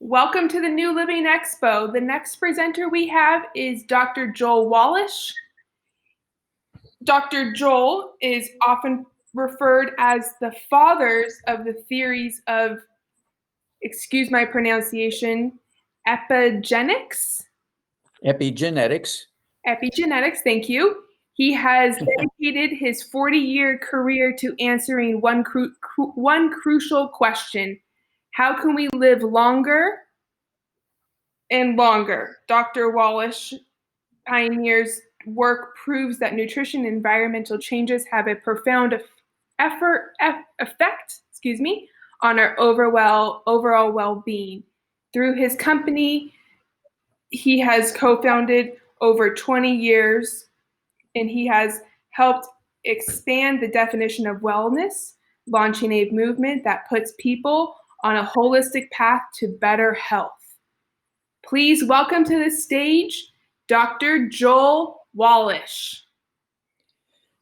Welcome to the New Living Expo. The next presenter we have is Dr. Joel Wallach. Dr. Joel is often referred as the fathers of the theories of, excuse my pronunciation, epigenetics. Epigenetics, thank you. He has dedicated his 40-year career to answering one crucial question: how can we live longer and longer? Dr. Wallach pioneer's work proves that nutrition and environmental changes have a profound effect on our overall well-being. Through his company, he has co-founded over 20 years, and he has helped expand the definition of wellness, launching a movement that puts people on a holistic path to better health. Please welcome to the stage Dr. Joel Wallach.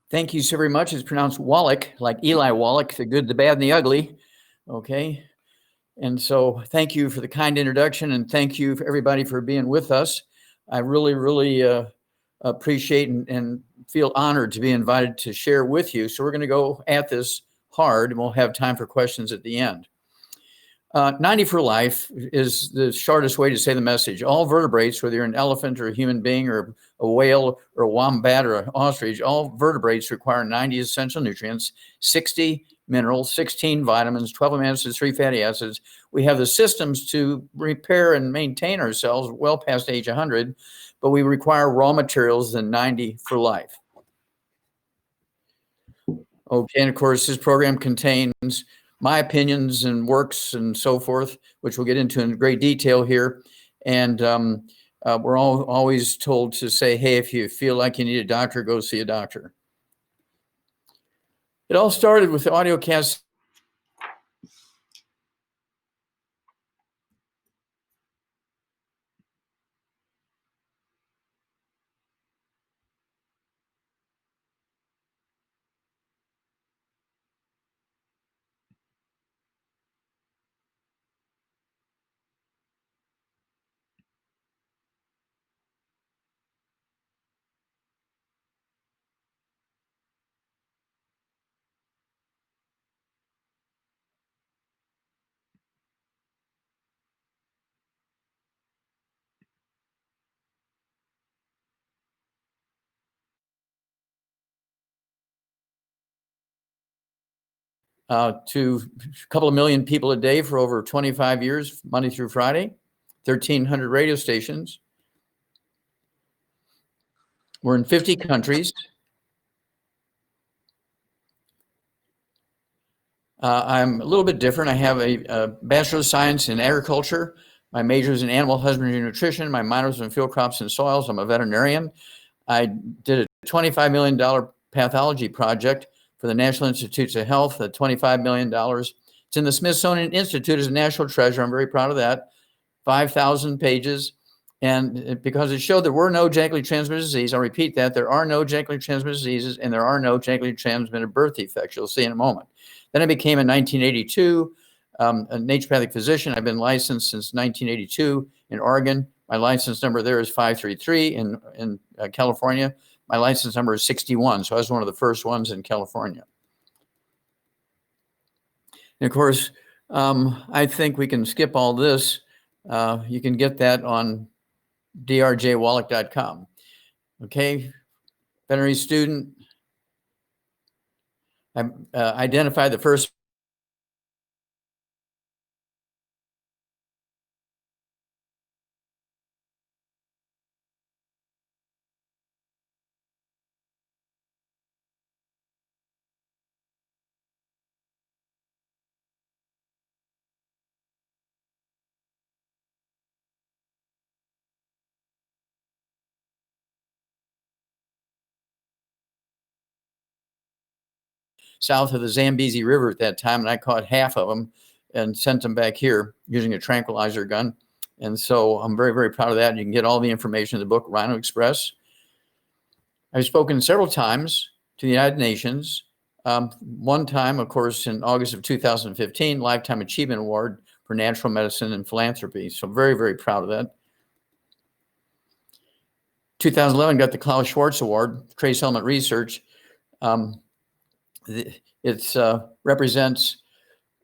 Thank you so very much. It's pronounced Wallach, like Eli Wallach, the good, the bad, and the ugly. Okay. And so thank you for the kind introduction, and thank you for everybody for being with us. I really appreciate and feel honored to be invited to share with you. So we're going to go at this hard, and we'll have time for questions at the end. 90 for life is the shortest way to say the message. All vertebrates, whether you're an elephant or a human being or a whale or a wombat or an ostrich, all vertebrates require 90 essential nutrients, 60 minerals, 16 vitamins, 12 amino acids, 3 fatty acids. We have the systems to repair and maintain ourselves well past age 100, but we require raw materials than 90 for life. Okay, and of course, this program contains my opinions and works and so forth, which we'll get into in great detail here. And we're always told to say, hey, if you feel like you need a doctor, go see a doctor. It all started with the audio cast. To a couple of million people a day for over 25 years, Monday through Friday, 1,300 radio stations. We're in 50 countries. I'm a little bit different. I have a Bachelor of Science in Agriculture. My major is in Animal Husbandry and Nutrition. My minor is in Field Crops and Soils. I'm a veterinarian. I did a $25 million pathology project for the National Institutes of Health at $25 million. It's in the Smithsonian Institute as a national treasure. I'm very proud of that. 5,000 pages. And because it showed there were no genetically transmitted diseases, I'll repeat that, there are no genetically transmitted diseases and there are no genetically transmitted birth defects. You'll see in a moment. Then I became in 1982 a naturopathic physician. I've been licensed since 1982 in Oregon. My license number there is 533. In California, my license number is 61. So I was one of the first ones in California. And of course, I think we can skip all this. You can get that on drjwallach.com. Okay, veterinary student. I identified the first south of the Zambezi River at that time, and I caught half of them and sent them back here using a tranquilizer gun. And so I'm very, very proud of that. You can get all the information in the book, Rhino Express. I've spoken several times to the United Nations. One time, of course, in August of 2015, Lifetime Achievement Award for natural medicine and philanthropy. So very, very proud of that. 2011 got the Klaus Schwartz Award, Trace Element Research. It represents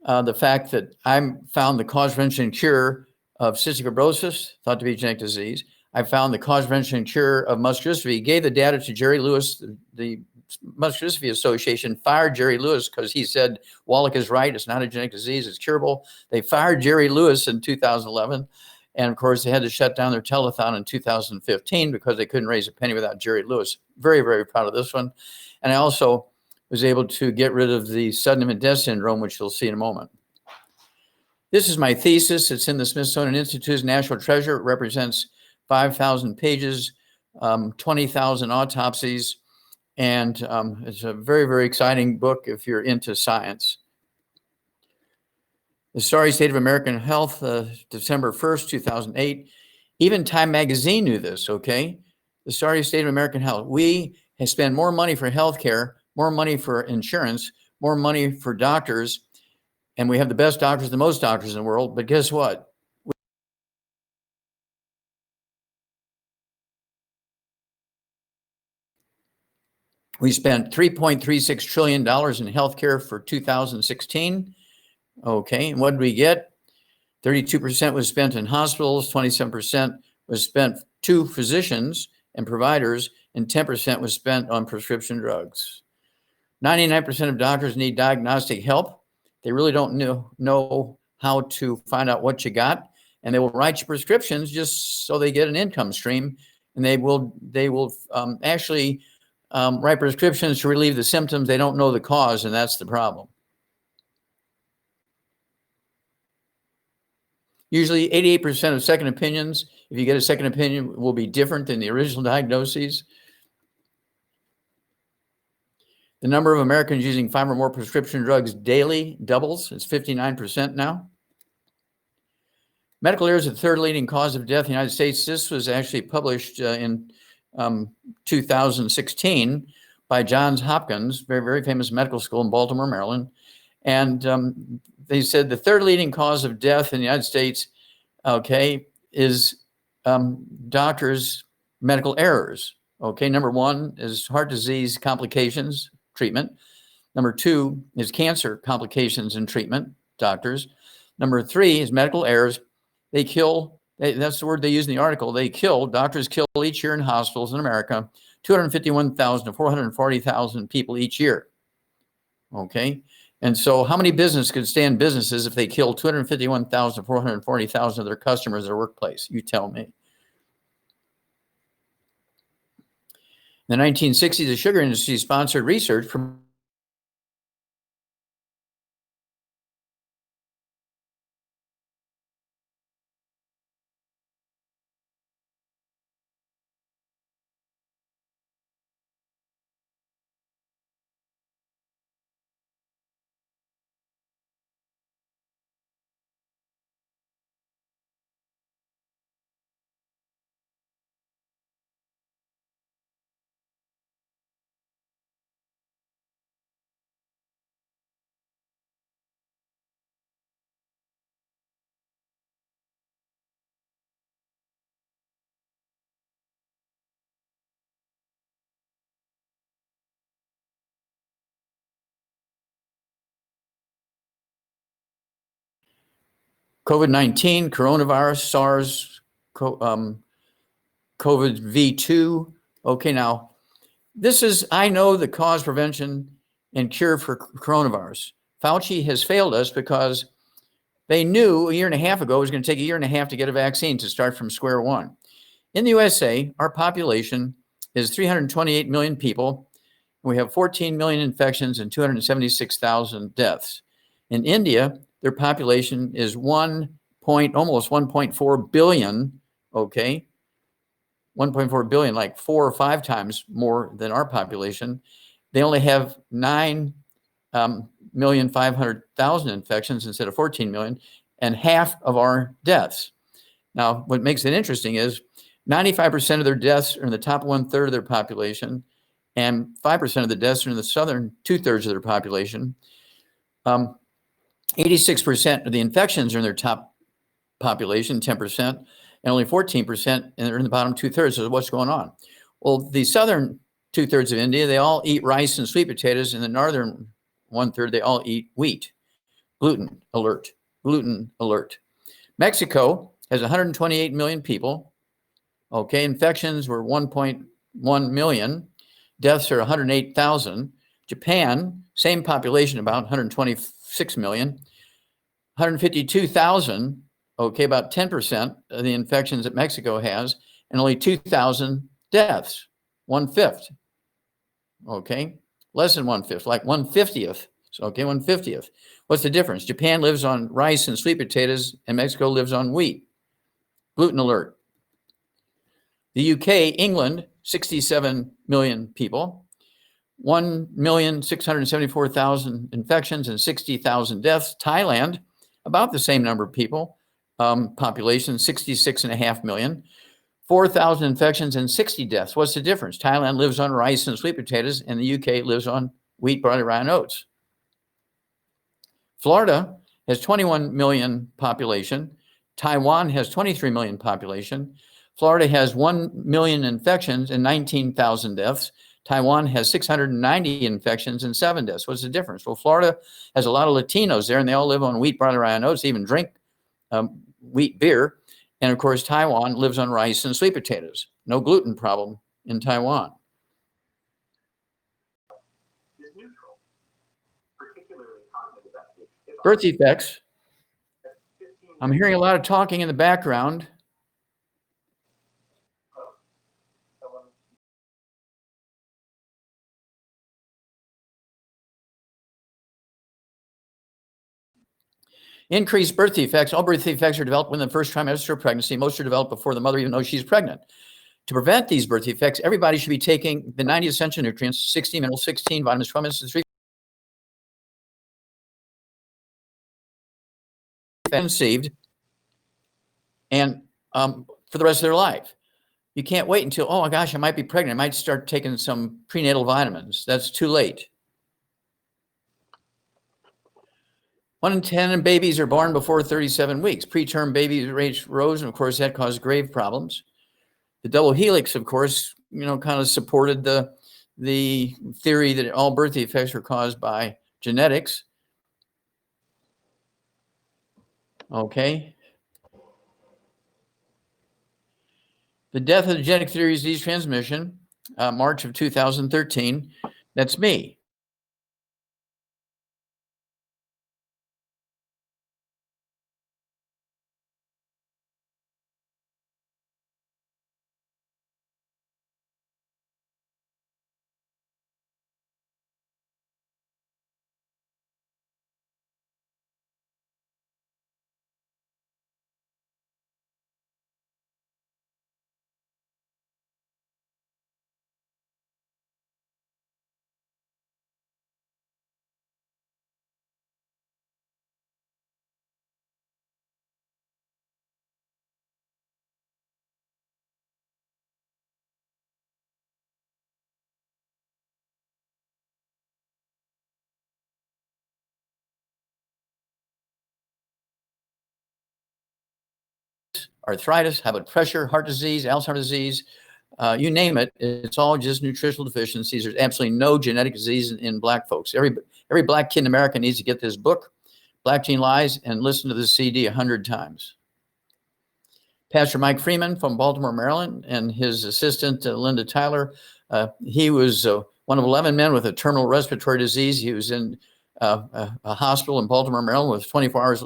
the fact that I found the cause, prevention, and cure of cystic fibrosis, thought to be a genetic disease. I found the cause, prevention, and cure of muscular dystrophy, gave the data to Jerry Lewis. The Muscular Dystrophy Association fired Jerry Lewis because he said, Wallach is right, it's not a genetic disease, it's curable. They fired Jerry Lewis in 2011. And of course, they had to shut down their telethon in 2015 because they couldn't raise a penny without Jerry Lewis. Very, very proud of this one. And I also was able to get rid of the sudden infant death syndrome, which you'll see in a moment. This is my thesis. It's in the Smithsonian Institute's National Treasure. It represents 5,000 pages, 20,000 autopsies, and it's a very, very exciting book if you're into science. The Sorry State of American Health, December 1st, 2008. Even Time Magazine knew this, okay? The Sorry State of American Health. We have spent more money for healthcare, more money for insurance, more money for doctors, and we have the best doctors, the most doctors in the world. But guess what? We spent $3.36 trillion in healthcare for 2016. Okay, and what did we get? 32% was spent in hospitals, 27% was spent to physicians and providers, and 10% was spent on prescription drugs. 99% of doctors need diagnostic help. They really don't know how to find out what you got, and they will write you prescriptions just so they get an income stream, and they will actually write prescriptions to relieve the symptoms. They don't know the cause, and that's the problem. Usually 88% of second opinions, if you get a second opinion, will be different than the original diagnoses. The number of Americans using 5 or more prescription drugs daily doubles. It's 59% now. Medical errors are the third leading cause of death in the United States. This was actually published in 2016 by Johns Hopkins, very, very famous medical school in Baltimore, Maryland. And they said the third leading cause of death in the United States, okay, is doctors' medical errors. Okay, number 1 is heart disease complications, treatment. Number 2 is cancer complications and treatment, doctors. Number 3 is medical errors. They kill, that's the word they use in the article, doctors kill each year in hospitals in America, 251,000 to 440,000 people each year. Okay, and so how many businesses could stand businesses if they kill 251,000 to 440,000 of their customers at their workplace? You tell me. In the 1960s, the sugar industry sponsored research from COVID-19, coronavirus, SARS, COVID V2. Okay, now, this is, I know, the cause, prevention, and cure for coronavirus. Fauci has failed us because they knew a year and a half ago it was going to take a year and a half to get a vaccine to start from square one. In the USA, our population is 328 million people. We have 14 million infections and 276,000 deaths. In India, their population is almost 1.4 billion, okay? 1.4 billion, like 4 or 5 times more than our population. They only have 9,500,000 infections instead of 14 million, and half of our deaths. Now, what makes it interesting is 95% of their deaths are in the top 1/3 of their population, and 5% of the deaths are in the southern 2/3 of their population. 86% of the infections are in their top population, 10%, and only 14% are in the bottom 2/3. So what's going on? Well, the southern 2/3 of India, they all eat rice and sweet potatoes. In the northern 1/3, they all eat wheat. Gluten alert. Gluten alert. Mexico has 128 million people. Okay, infections were 1.1 million. Deaths are 108,000. Japan, same population, about 126 million. 152,000, okay, about 10% of the infections that Mexico has, and only 2,000 deaths, 1/5. Okay, less than 1/5, like 1/50th. So, okay, 1/50th. What's the difference? Japan lives on rice and sweet potatoes, and Mexico lives on wheat. Gluten alert. The UK, England, 67 million people, 1,674,000 infections and 60,000 deaths. Thailand, about the same number of people, population, 66.5 million, 4,000 infections and 60 deaths. What's the difference? Thailand lives on rice and sweet potatoes, and the UK lives on wheat, barley, rye, and oats. Florida has 21 million population. Taiwan has 23 million population. Florida has 1 million infections and 19,000 deaths. Taiwan has 690 infections and 7 deaths. What's the difference? Well, Florida has a lot of Latinos there, and they all live on wheat, barley, rye, and oats, even drink wheat beer. And of course, Taiwan lives on rice and sweet potatoes. No gluten problem in Taiwan. Birth defects. I'm hearing a lot of talking in the background. Increased birth defects. All birth defects are developed within the first trimester of pregnancy. Most are developed before the mother even knows she's pregnant. To prevent these birth defects, everybody should be taking the 90 essential nutrients, 60 minerals, 16 vitamins, 12 minerals, 3 conceived, and for the rest of their life. You can't wait until, oh my gosh, I might be pregnant. I might start taking some prenatal vitamins. That's too late. 1 in 10 babies are born before 37 weeks. Preterm baby rates rose, and of course, that caused grave problems. The double helix, of course, kind of supported the theory that all birth defects are caused by genetics. Okay. The death of the genetic theory of disease transmission, March of 2013. That's me. Arthritis, high blood pressure, heart disease, Alzheimer's disease, you name it. It's all just nutritional deficiencies. There's absolutely no genetic disease in black folks. Every black kid in America needs to get this book, Black Gene Lies, and listen to the CD 100 times. Pastor Mike Freeman from Baltimore, Maryland, and his assistant, Linda Tyler. He was one of 11 men with a terminal respiratory disease. He was in a hospital in Baltimore, Maryland with 24 hours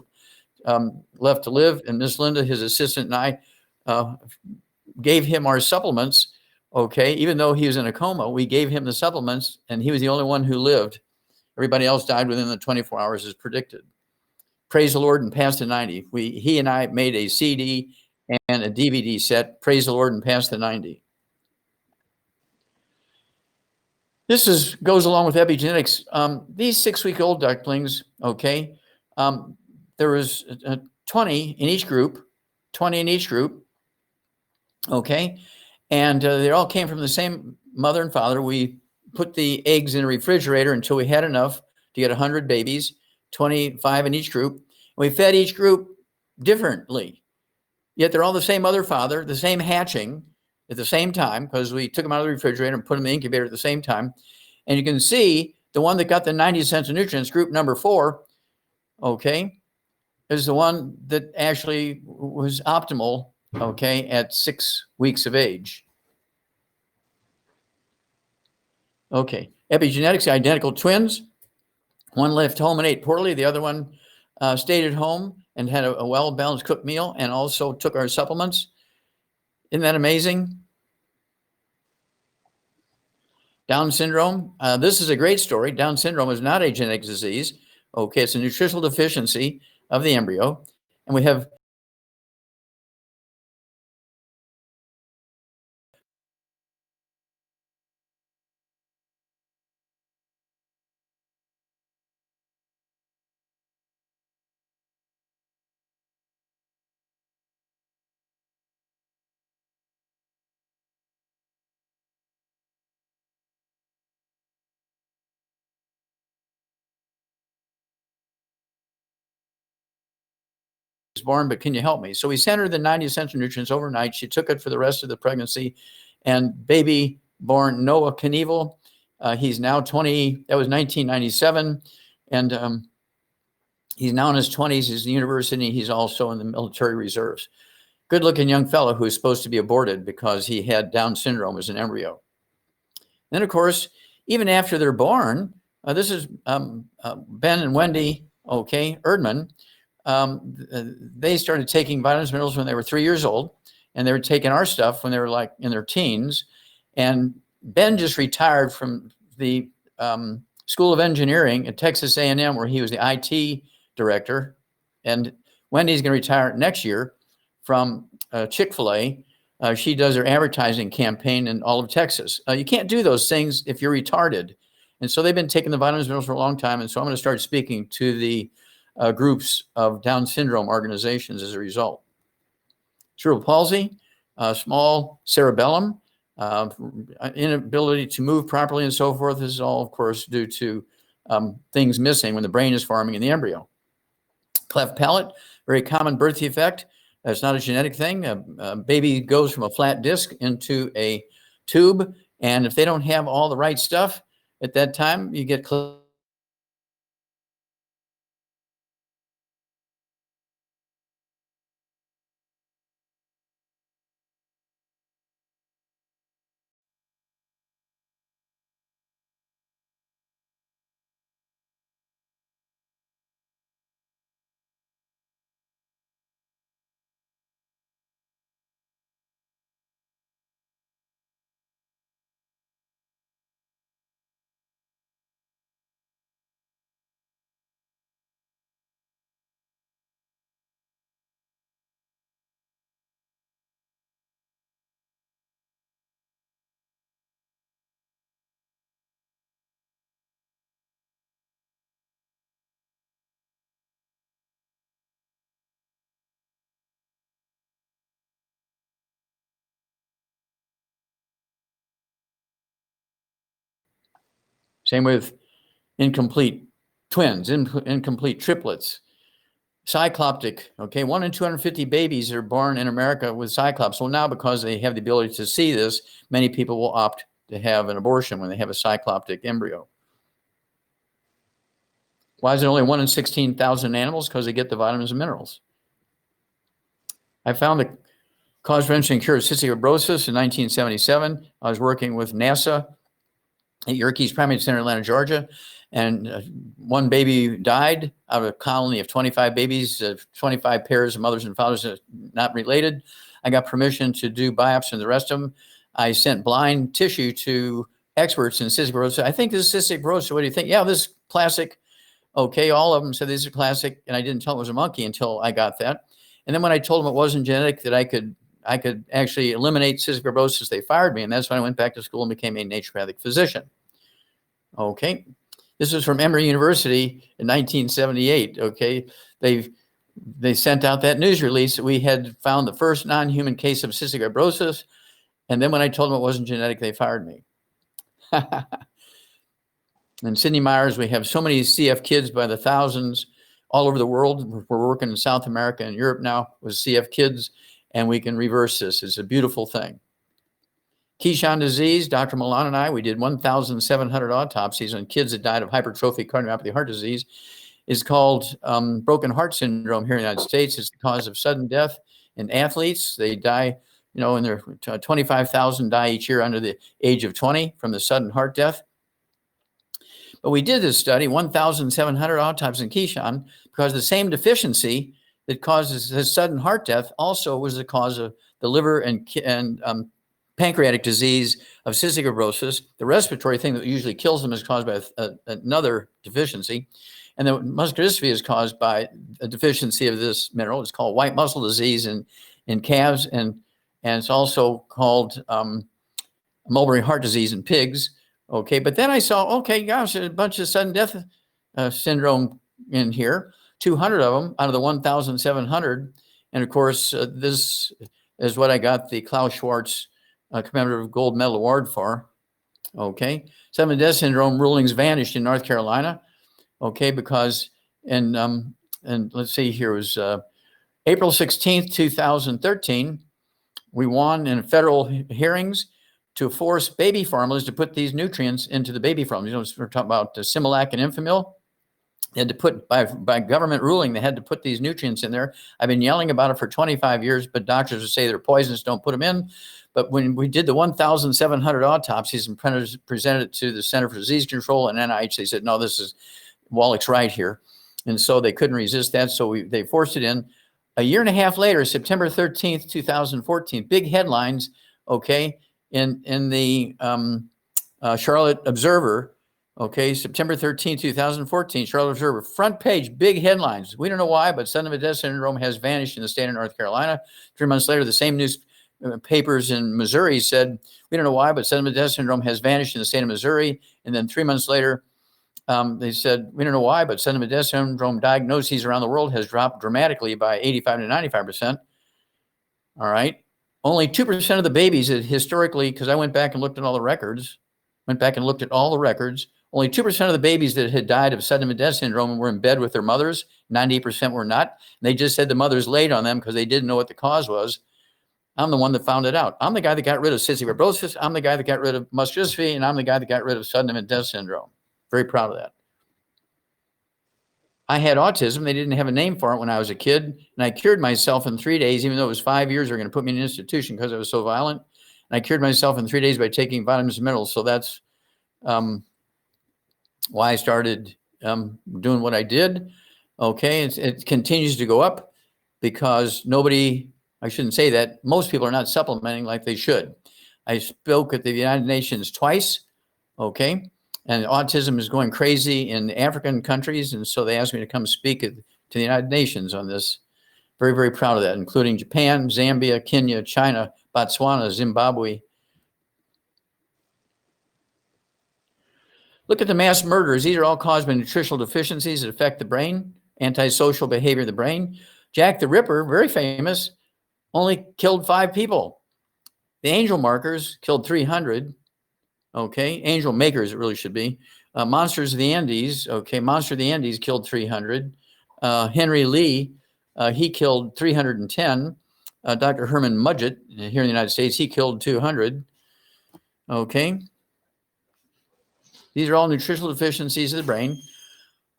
left to live. And Miss Linda, his assistant, and I gave him our supplements. Okay, even though he was in a coma, we gave him the supplements, and he was the only one who lived. Everybody else died within the 24 hours as predicted. Praise the Lord and Pass the 90. He and I made a CD and a DVD set, Praise the Lord and Pass the 90. This goes along with epigenetics. These 6-week-old ducklings, okay, there was 20 in each group, okay, and they all came from the same mother and father. We put the eggs in a refrigerator until we had enough to get 100 babies 25 in each group. We fed each group differently, yet they're all the same mother, father, the same hatching at the same time, because we took them out of the refrigerator and put them in the incubator at the same time. And you can see the one that got the 90 cents of nutrients, group number 4, okay, is the one that actually was optimal, okay, at 6 weeks of age. Okay, epigenetics, identical twins. One left home and ate poorly. The other one stayed at home and had a well-balanced cooked meal and also took our supplements. Isn't that amazing? Down syndrome. This is a great story. Down syndrome is not a genetic disease. Okay, it's a nutritional deficiency of the embryo. And we have born, but can you help me? So we sent her the 90 essential nutrients overnight. She took it for the rest of the pregnancy, and baby born Noah Knievel, he's now 20. That was 1997, and he's now in his 20s. He's in university. He's also in the military reserves. Good-looking young fellow who's supposed to be aborted because he had Down syndrome as an embryo. Then, of course, even after they're born, this is Ben and Wendy, okay, Erdman. They started taking vitamins, minerals when they were 3 years old, and they were taking our stuff when they were like in their teens. And Ben just retired from the School of Engineering at Texas A&M, where he was the IT director. And Wendy's going to retire next year from Chick-fil-A. She does her advertising campaign in all of Texas. You can't do those things if you're retarded. And so they've been taking the vitamins, minerals for a long time. And so I'm going to start speaking to the groups of Down syndrome organizations as a result. Cerebral palsy, small cerebellum, inability to move properly and so forth. This is all, of course, due to things missing when the brain is forming in the embryo. Cleft palate, very common birth defect. It's not a genetic thing. A baby goes from a flat disc into a tube, and if they don't have all the right stuff at that time, you get same with incomplete twins, incomplete triplets, cycloptic. Okay, 1 in 250 babies are born in America with cyclops. Well, now because they have the ability to see this, many people will opt to have an abortion when they have a cycloptic embryo. Why is it only 1 in 16,000 animals? Because they get the vitamins and minerals. I found the cause, prevention, and cure of cystic fibrosis in 1977. I was working with NASA at Yerkes Primate Center in Atlanta, Georgia, and one baby died out of a colony of 25 babies, 25 pairs of mothers and fathers not related. I got permission to do biopsy and the rest of them. I sent blind tissue to experts in cystic fibrosis. I think this is cystic fibrosis. What do you think? Yeah, this is classic. Okay, all of them said these are classic, and I didn't tell them it was a monkey until I got that. And then when I told them it wasn't genetic, that I could actually eliminate cystic fibrosis, they fired me, and that's when I went back to school and became a naturopathic physician. Okay, this was from Emory University in 1978. Okay, they sent out that news release that we had found the first non-human case of cystic fibrosis, and then when I told them it wasn't genetic, they fired me. And Sidney Myers, we have so many CF kids by the thousands all over the world. We're working in South America and Europe now with CF kids, and we can reverse this. It's a beautiful thing. Keyshawn disease, Dr. Milan and I, we did 1,700 autopsies on kids that died of hypertrophic cardiomyopathy heart disease. It's called broken heart syndrome here in the United States. It's the cause of sudden death in athletes. They die, you know, in their 25,000 die each year under the age of 20 from the sudden heart death. But we did this study, 1,700 autopsies in Keyshawn, because the same deficiency that causes his sudden heart death also was the cause of the liver and pancreatic disease of cystic fibrosis. The respiratory thing that usually kills them is caused by another deficiency. And the muscular dystrophy is caused by a deficiency of this mineral. It's called white muscle disease in calves, and it's also called Mulberry heart disease in pigs. Okay, but then I saw, okay, gosh, there's a bunch of sudden death syndrome in here, 200 of them out of the 1,700. And of course, this is what I got the Klaus Schwarz commemorative gold medal award for. Okay, sudden death syndrome rulings vanished in North Carolina. Okay, because and let's see here, it was April 16th, 2013. We won in federal hearings to force baby formulas to put these nutrients into the baby formulas. You know, we're talking about Similac and Enfamil. They had to put, by government ruling, they had to put these nutrients in there. I've been yelling about it for 25 years, but doctors would say they're poisonous, don't put them in. But when we did the 1,700 autopsies and presented it to the Center for Disease Control and NIH, they said, no, this is, Wallach's right here. And so they couldn't resist that, so they forced it in. A year and a half later, September 13th, 2014, big headlines, okay, in the Charlotte Observer, okay, September 13th, 2014, Charlotte Observer, front page, big headlines. We don't know why, but sudden death syndrome has vanished in the state of North Carolina. 3 months later, the same newspapers in Missouri said, we don't know why, but sudden death syndrome has vanished in the state of Missouri. And then 3 months later, they said, we don't know why, but sudden death syndrome diagnoses around the world has dropped dramatically by 85 to 95%. All right. Only 2% of the babies that historically, because I went back and looked at all the records, only 2% of the babies that had died of sudden death syndrome were in bed with their mothers. 98% were not. They just said the mothers laid on them because they didn't know what the cause was. I'm the one that found it out. I'm the guy that got rid of cystic fibrosis. I'm the guy that got rid of muscular dystrophy, and I'm the guy that got rid of sudden death syndrome. Very proud of that. I had autism. They didn't have a name for it when I was a kid, and I cured myself in 3 days, even though it was 5 years. They were going to put me in an institution because I was so violent. And I cured myself in 3 days by taking vitamins and minerals. So that's why I started doing what I did. Okay, it continues to go up because nobody, I shouldn't say that, most people are not supplementing like they should. I spoke at the United Nations twice, okay, and autism is going crazy in African countries, and so they asked me to come speak to the United Nations on this. Very, very proud of that, including Japan, Zambia, Kenya, China, Botswana, Zimbabwe. Look at the mass murders. These are all caused by nutritional deficiencies that affect the brain, antisocial behavior of the brain. Jack the Ripper, very famous, only killed 5 people. The angel markers killed 300. Okay, angel makers, it really should be. Monsters of the Andes, okay, Monster of the Andes killed 300. Henry Lee, he killed 310. Dr. Herman Mudgett, here in the United States, he killed 200. Okay. These are all nutritional deficiencies of the brain.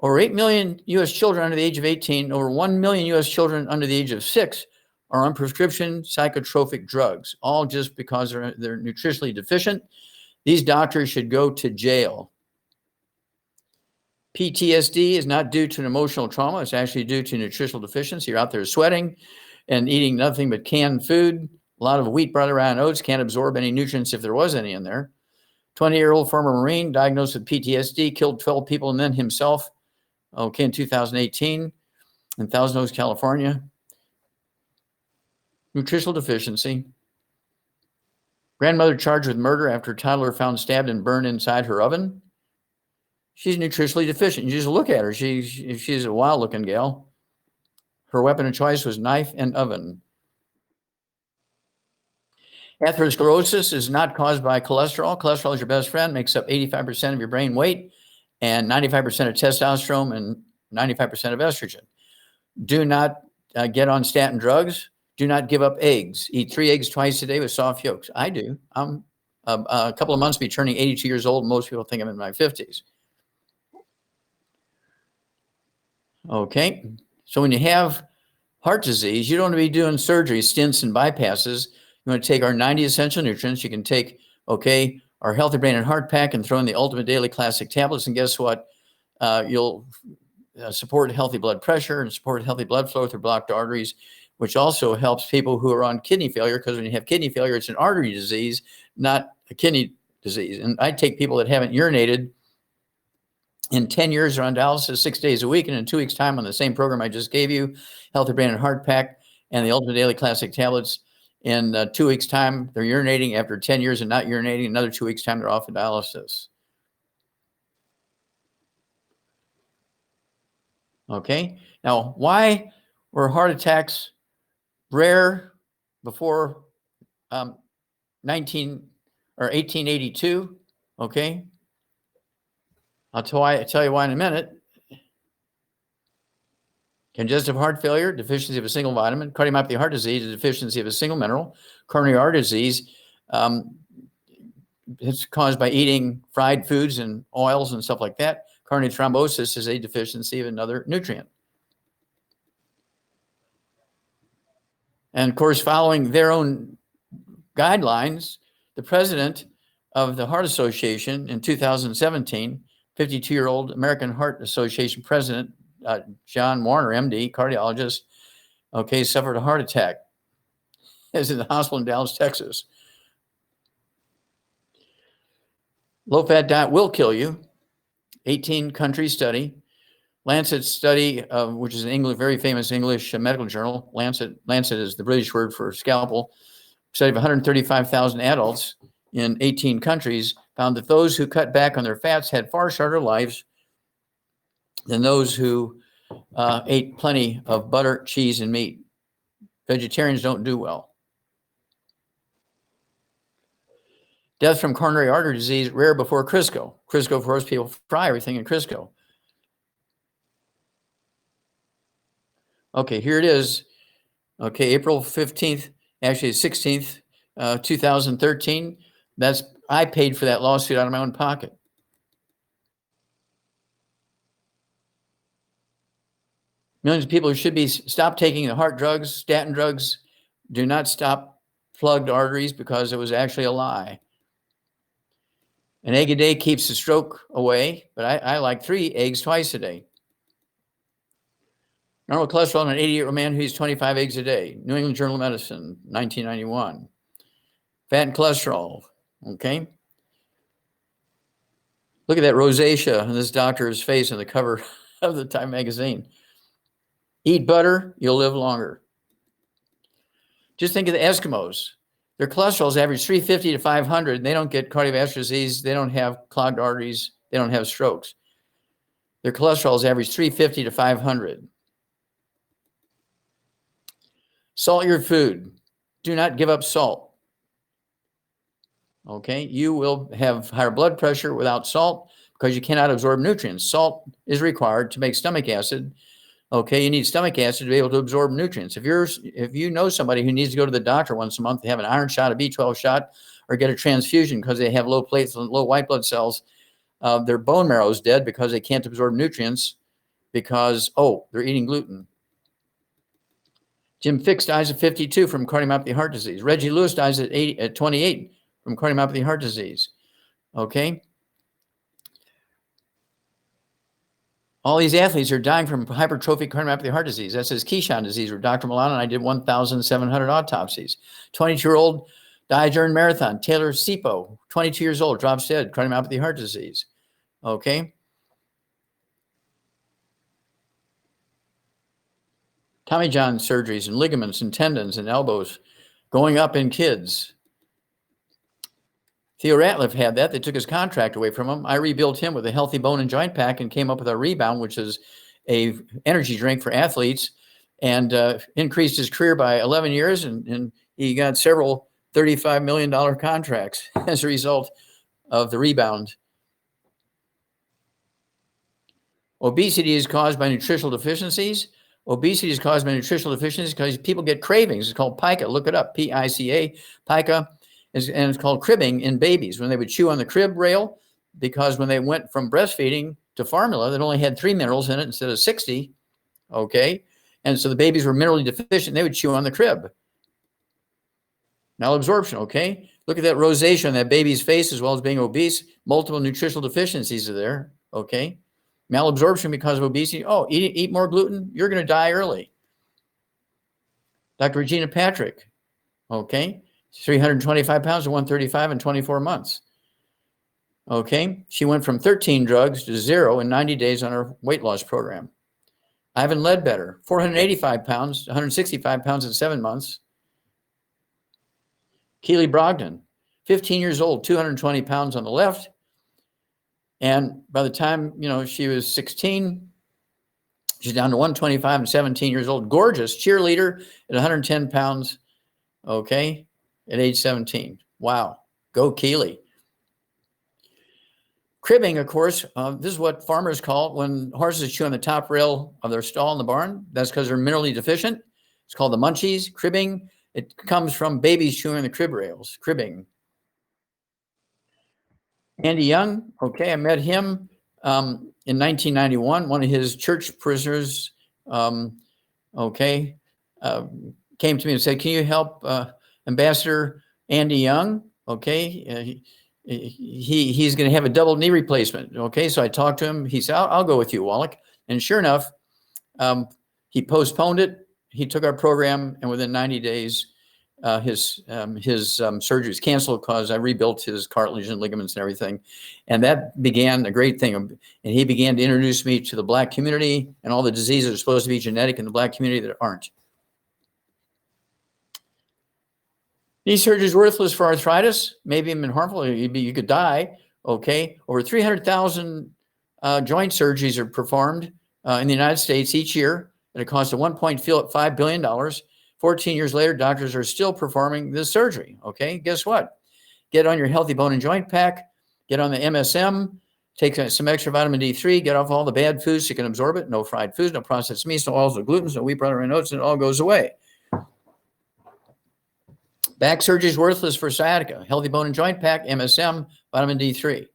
Over 8 million U.S. children under the age of 18, over 1 million U.S. children under the age of 6 are on prescription psychotropic drugs, all just because they're nutritionally deficient. These doctors should go to jail. PTSD is not due to an emotional trauma. It's actually due to nutritional deficiency. You're out there sweating and eating nothing but canned food. A lot of wheat, barley, rye, and oats can't absorb any nutrients if there was any in there. 20-year-old former Marine diagnosed with PTSD, killed 12 people and then himself, okay, in 2018 in Thousand Oaks, California. Nutritional deficiency. Grandmother charged with murder after toddler found stabbed and burned inside her oven. She's nutritionally deficient. You just look at her. She's a wild-looking gal. Her weapon of choice was knife and oven. Atherosclerosis is not caused by cholesterol. Cholesterol is your best friend, makes up 85% of your brain weight. and 95% of testosterone and 95% of estrogen. Do not get on statin drugs. Do not give up eggs. Eat 3 eggs twice a day with soft yolks. I do. I'm a couple of months be turning 82 years old. Most people think I'm in my 50s. Okay. So when you have heart disease, you don't want to be doing surgery, stents, and bypasses. You want to take our 90 essential nutrients. You can take, okay, our Healthy Brain and Heart Pack and throw in the Ultimate Daily Classic tablets. And guess what? You'll support healthy blood pressure and support healthy blood flow through blocked arteries, which also helps people who are on kidney failure, because when you have kidney failure, it's an artery disease, not a kidney disease. And I take people that haven't urinated in 10 years, are on dialysis 6 days a week, and in 2 weeks' time on the same program I just gave you, Healthy Brain and Heart Pack and the Ultimate Daily Classic tablets, in 2 weeks' time, they're urinating. After 10 years of not urinating, another 2 weeks' time, they're off of dialysis. Okay. Now, why were heart attacks rare before 1882? Okay. I'll tell you why in a minute. Congestive heart failure, deficiency of a single vitamin. Cardiomyopathy heart disease, a deficiency of a single mineral. Coronary artery disease, it's caused by eating fried foods and oils and stuff like that. Coronary thrombosis is a deficiency of another nutrient. And of course, following their own guidelines, the president of the Heart Association in 2017, 52-year-old American Heart Association president, John Warner, MD, cardiologist, okay, suffered a heart attack. Is in the hospital in Dallas, Texas. Low-fat diet will kill you. 18-country study. Lancet study, which is an English, very famous English medical journal. Lancet is the British word for scalpel. Study of 135,000 adults in 18 countries found that those who cut back on their fats had far shorter lives than those who ate plenty of butter, cheese, and meat. Vegetarians don't do well. Death from coronary artery disease, rare before Crisco. Crisco, of course, people fry everything in Crisco. Okay, here it is. Okay, April 15th, actually 16th, 2013. I paid for that lawsuit out of my own pocket. Millions of people who should be stop taking the heart drugs, statin drugs, do not stop plugged arteries, because it was actually a lie. An egg a day keeps the stroke away, but I like 3 eggs twice a day. Normal cholesterol in an 80-year-old man who eats 25 eggs a day. New England Journal of Medicine, 1991. Fat and cholesterol, okay? Look at that rosacea on this doctor's face on the cover of the Time magazine. Eat butter, you'll live longer. Just think of the Eskimos. Their cholesterol's average 350 to 500, and they don't get cardiovascular disease, they don't have clogged arteries, they don't have strokes. Their cholesterol's average 350 to 500. Salt your food. Do not give up salt. Okay, you will have higher blood pressure without salt because you cannot absorb nutrients. Salt is required to make stomach acid. Okay, you need stomach acid to be able to absorb nutrients. If you know somebody who needs to go to the doctor once a month, they have an iron shot, a B12 shot, or get a transfusion because they have low platelets and low white blood cells, their bone marrow is dead because they can't absorb nutrients because, they're eating gluten. Jim Fix dies at 52 from cardiomyopathy heart disease. Reggie Lewis dies at 28 from cardiomyopathy heart disease. Okay? All these athletes are dying from hypertrophic cardiomyopathy heart disease. That says Keyshawn disease, where Dr. Milano and I did 1,700 autopsies. 22-year-old died during marathon. Taylor Sipo, 22 years old, drops dead, cardiomyopathy heart disease. Okay? Tommy John surgeries and ligaments and tendons and elbows going up in kids. Theo Ratliff had that. They took his contract away from him. I rebuilt him with a healthy bone and joint pack and came up with a Rebound, which is a energy drink for athletes, and increased his career by 11 years. And he got several $35 million contracts as a result of the Rebound. Obesity is caused by nutritional deficiencies. Obesity is caused by nutritional deficiencies because people get cravings. It's called pica. Look it up, P-I-C-A. Pica, and it's called cribbing in babies. When they would chew on the crib rail, because when they went from breastfeeding to formula, that only had 3 minerals in it instead of 60, okay? And so the babies were minerally deficient. They would chew on the crib. Malabsorption, okay? Look at that rosacea on that baby's face as well as being obese. Multiple nutritional deficiencies are there, okay? Malabsorption because of obesity. Oh, eat more gluten, you're going to die early. Dr. Regina Patrick, okay? 325 pounds to 135 in 24 months. Okay, she went from 13 drugs to 0 in 90 days on her weight loss program. Ivan Ledbetter, 485 pounds, 165 pounds in 7 months. Keely Brogdon, 15 years old, 220 pounds on the left. And by the time, she was 16, she's down to 125 and 17 years old. Gorgeous cheerleader at 110 pounds, okay, at age 17. Wow, go Keely. Cribbing, of course, this is what farmers call it when horses chew on the top rail of their stall in the barn. That's because they're minerally deficient. It's called the munchies, cribbing. It comes from babies chewing on the crib rails, cribbing. Andy Young, okay, I met him in 1991. One of his church prisoners, came to me and said, can you help Ambassador Andy Young? Okay, he's going to have a double knee replacement. Okay, so I talked to him. He said, I'll go with you, Wallach. And sure enough, he postponed it. He took our program, and within 90 days, his surgery was canceled because I rebuilt his cartilage and ligaments and everything. And that began a great thing. And he began to introduce me to the Black community and all the diseases that are supposed to be genetic in the Black community that aren't. Knee surgery is worthless for arthritis, maybe even harmful. You could die, okay? Over 300,000 joint surgeries are performed in the United States each year at a cost of $1.5 billion. 14 years later, doctors are still performing this surgery, okay? Guess what? Get on your Healthy Bone and Joint Pack, get on the MSM, take some extra vitamin D3, get off all the bad foods so you can absorb it. No fried foods, no processed meats, no oils, no glutens, no wheat, butter, and oats, and it all goes away. Back surgery is worthless for sciatica. Healthy Bone and Joint Pack, MSM, vitamin D3.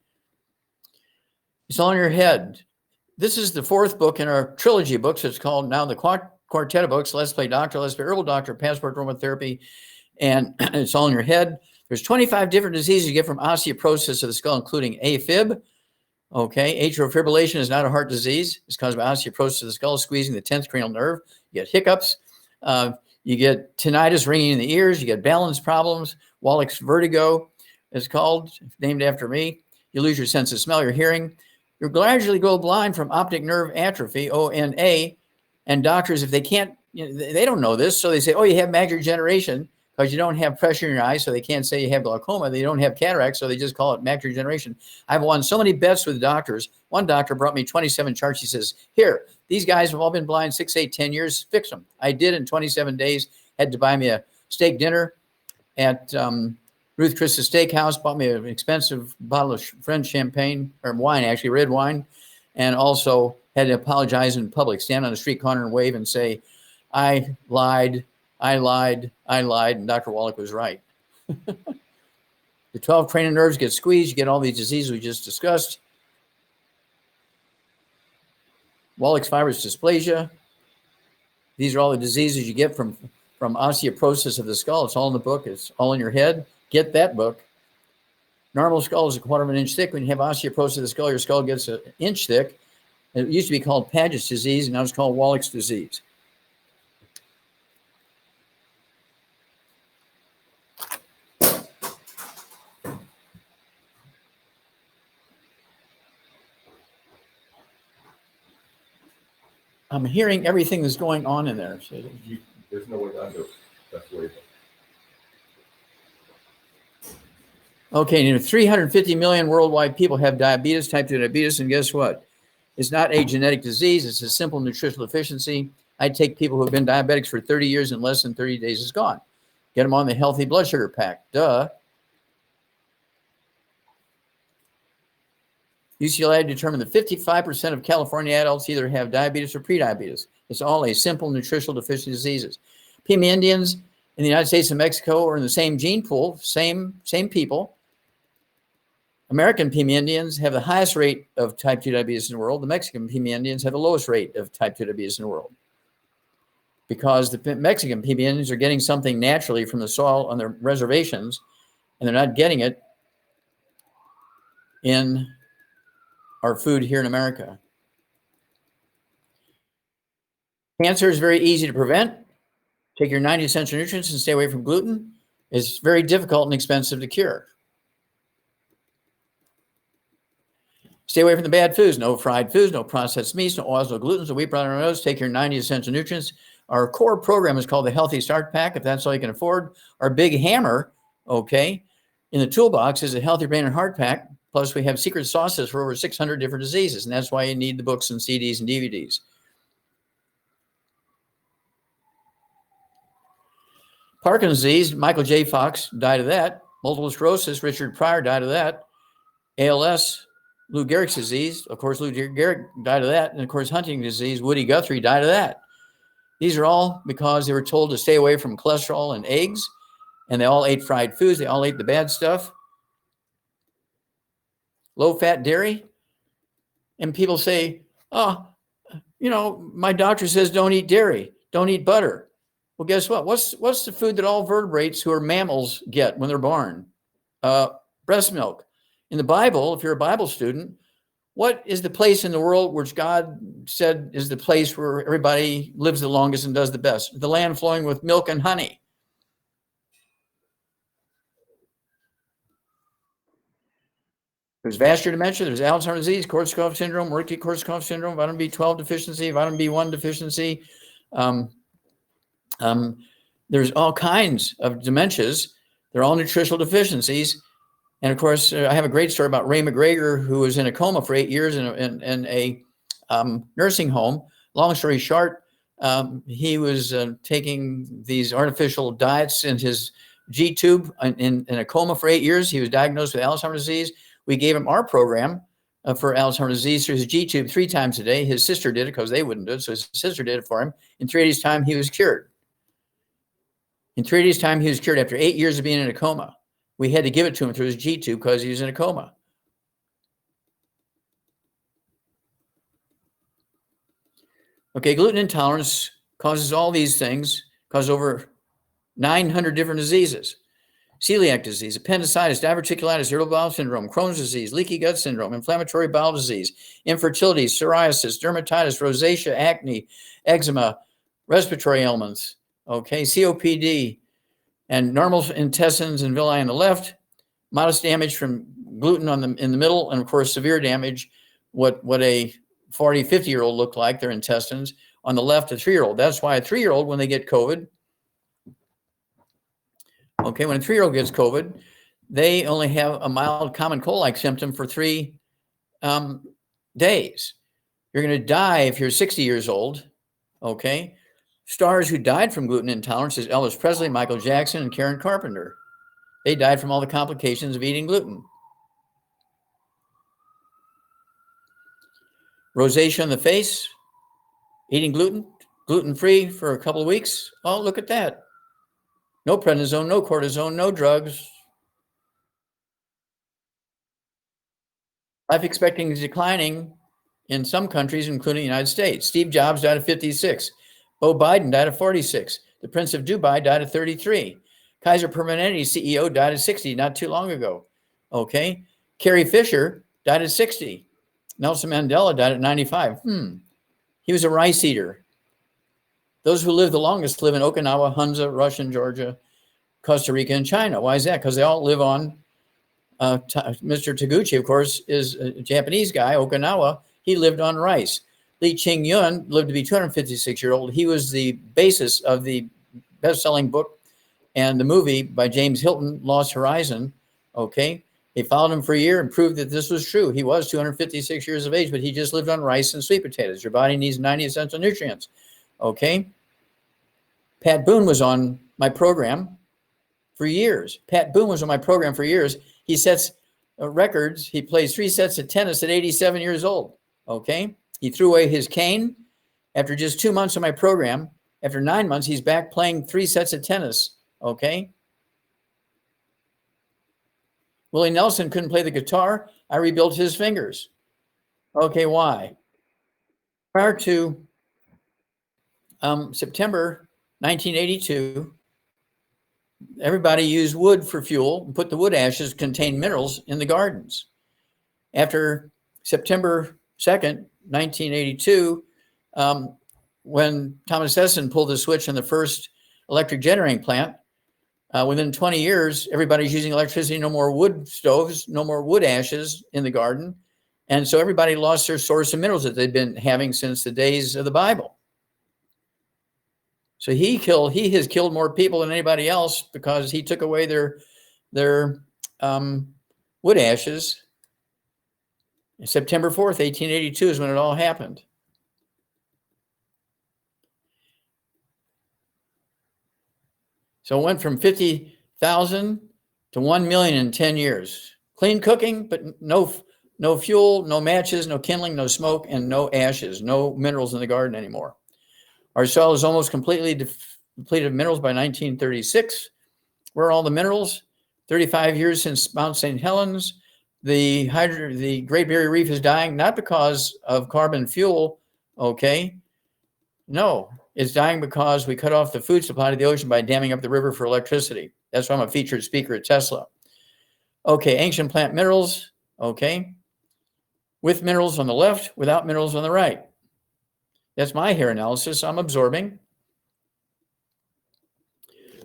It's all in your head. This is the 4th book in our trilogy of books. It's called now the Quartet of Books, Let's Play Doctor, Let's Play Herbal Doctor, Passport Aromatherapy, and it's all in your head. There's 25 different diseases you get from osteoporosis of the skull, including AFib. Okay, atrial fibrillation is not a heart disease. It's caused by osteoporosis of the skull, squeezing the 10th cranial nerve. You get hiccups. You get tinnitus, ringing in the ears. You get balance problems. Wallach's vertigo is called, named after me. You lose your sense of smell, your hearing. You gradually go blind from optic nerve atrophy, ONA. And doctors, if they can't, they don't know this. So they say, oh, you have macular degeneration because you don't have pressure in your eyes. So they can't say you have glaucoma. They don't have cataract. So they just call it macular degeneration. I've won so many bets with doctors. One doctor brought me 27 charts. He says, here, these guys have all been blind 6, 8, 10 years. Fix them. I did in 27 days. Had to buy me a steak dinner at Ruth Chris's Steakhouse. Bought me an expensive bottle of French champagne, or wine, actually, red wine. And also had to apologize in public, stand on a street corner and wave and say, I lied, and Dr. Wallach was right. The 12 cranial nerves get squeezed. You get all these diseases we just discussed. Wallach's fibrous dysplasia. These are all the diseases you get from osteoporosis of the skull. It's all in the book. It's all in your head. Get that book. Normal skull is 1/4 of an inch thick. When you have osteoporosis of the skull, your skull gets an inch thick. It used to be called Paget's disease, and now it's called Wallach's disease. I'm hearing everything that's going on in there. So there's no way to undo it. That's the way it is. Okay, 350 million worldwide people have diabetes, type 2 diabetes, and guess what? It's not a genetic disease. It's a simple nutritional deficiency. I take people who have been diabetics for 30 years and less than 30 days is gone. Get them on the healthy blood sugar pack. Duh. UCLA determined that 55% of California adults either have diabetes or prediabetes. It's all a simple nutritional deficiency diseases. Pima Indians in the United States and Mexico are in the same gene pool, same people. American Pima Indians have the highest rate of type 2 diabetes in the world. The Mexican Pima Indians have the lowest rate of type 2 diabetes in the world, because the Mexican Pima Indians are getting something naturally from the soil on their reservations, and they're not getting it in our food here in America. Cancer is very easy to prevent. Take your 90 essential nutrients and stay away from gluten. It's very difficult and expensive to cure. Stay away from the bad foods. No fried foods, no processed meats, no oils, no glutens, no wheat, bran, or oats. Take your 90 essential nutrients. Our core program is called the Healthy Start Pack, if that's all you can afford. Our big hammer, okay, in the toolbox is a Healthy Brain and Heart Pack. Plus, we have secret sauces for over 600 different diseases, and that's why you need the books and CDs and DVDs. Parkinson's disease, Michael J. Fox died of that. Multiple sclerosis, Richard Pryor died of that. ALS, Lou Gehrig's disease, of course, Lou Gehrig died of that. And of course, Huntington's disease, Woody Guthrie died of that. These are all because they were told to stay away from cholesterol and eggs, and they all ate fried foods. They all ate the bad stuff. Low-fat dairy. And people say, oh, you know, my doctor says don't eat dairy, don't eat butter. Well, guess what? What's the food that all vertebrates who are mammals get when they're born? Breast milk. In the Bible, if you're a Bible student, what is the place in the world which God said is the place where everybody lives the longest and does the best? The land flowing with milk and honey. There's vascular dementia, there's Alzheimer's disease, Korsakoff syndrome, Wernicke-Korsakoff syndrome, vitamin B12 deficiency, vitamin B1 deficiency. There's all kinds of dementias. They're all nutritional deficiencies. And of course, I have a great story about Ray McGregor, who was in a coma for 8 years in a nursing home. Long story short, he was taking these artificial diets in his G-tube in a coma for 8 years. He was diagnosed with Alzheimer's disease. We gave him our program for Alzheimer's disease through his G-tube 3 times a day. His sister did it because they wouldn't do it. So his sister did it for him. In 3 days' time, he was cured. In 3 days' time, he was cured after 8 years of being in a coma. We had to give it to him through his G-tube because he was in a coma. Okay, gluten intolerance causes all these things, causes over 900 different diseases. Celiac disease, appendicitis, diverticulitis, irritable bowel syndrome, Crohn's disease, leaky gut syndrome, inflammatory bowel disease, infertility, psoriasis, dermatitis, rosacea, acne, eczema, respiratory ailments, okay, COPD, and normal intestines and villi on the left, modest damage from gluten in the middle, and of course, severe damage, what a 40, 50-year-old look like, their intestines. On the left, a 3-year-old. That's why a 3-year-old, when they get COVID, okay, when a 3-year-old gets COVID, they only have a mild common cold-like symptom for 3 days. You're going to die if you're 60 years old, okay? Stars who died from gluten intolerance is Elvis Presley, Michael Jackson, and Karen Carpenter. They died from all the complications of eating gluten. Rosacea on the face, eating gluten-free for a couple of weeks. Oh, look at that. No prednisone, no cortisone, no drugs. Life expectancy is declining in some countries, including the United States. Steve Jobs died at 56. Beau Biden died at 46. The Prince of Dubai died at 33. Kaiser Permanente CEO died at 60 not too long ago. Okay. Carrie Fisher died at 60. Nelson Mandela died at 95. He was a rice eater. Those who live the longest live in Okinawa, Hunza, Russia, Georgia, Costa Rica, and China. Why is that? Because they all live on, Mr. Taguchi, of course, is a Japanese guy, Okinawa. He lived on rice. Li Qingyun lived to be 256-year-old. He was the basis of the best-selling book and the movie by James Hilton, Lost Horizon. Okay. They followed him for a year and proved that this was true. He was 256 years of age, but he just lived on rice and sweet potatoes. Your body needs 90 essential nutrients. Okay. Pat Boone was on my program for years. Pat Boone was on my program for years. He sets records. He plays 3 sets of tennis at 87 years old. Okay. He threw away his cane after just 2 months of my program. After 9 months, he's back playing 3 sets of tennis. Okay. Willie Nelson couldn't play the guitar. I rebuilt his fingers. Okay. Why? Prior to September 1982, everybody used wood for fuel and put the wood ashes contain minerals in the gardens. After September 2nd, 1982, when Thomas Edison pulled the switch on the first electric generating plant, within 20 years, everybody's using electricity, no more wood stoves, no more wood ashes in the garden. And so everybody lost their source of minerals that they've been having since the days of the Bible. So he has killed more people than anybody else because he took away their wood ashes. September 4th, 1882 is when it all happened. So it went from 50,000 to 1 million in 10 years. Clean cooking, but no fuel, no matches, no kindling, no smoke, and no ashes, no minerals in the garden anymore. Our soil is almost completely depleted of minerals by 1936. Where are all the minerals? 35 years since Mount St. Helens. The Great Barrier Reef is dying, not because of carbon fuel, okay? No, it's dying because we cut off the food supply to the ocean by damming up the river for electricity. That's why I'm a featured speaker at Tesla. Okay, ancient plant minerals, okay? With minerals on the left, without minerals on the right. That's my hair analysis I'm absorbing.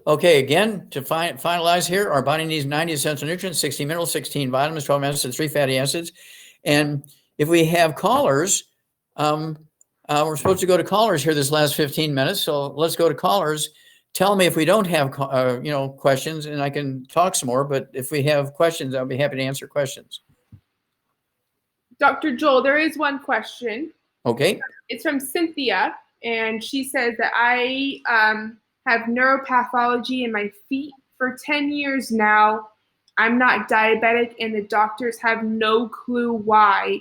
Okay, again, to finalize here, our body needs 90 essential nutrients, 60 minerals, 16 vitamins, 12 amino acids, 3 fatty acids. And if we have callers, we're supposed to go to callers here this last 15 minutes. So let's go to callers. Tell me if we don't have, questions, and I can talk some more. But if we have questions, I'll be happy to answer questions. Dr. Joel, there is one question. Okay. It's from Cynthia, and she says that I have neuropathology in my feet for 10 years now. I'm not diabetic, and the doctors have no clue why.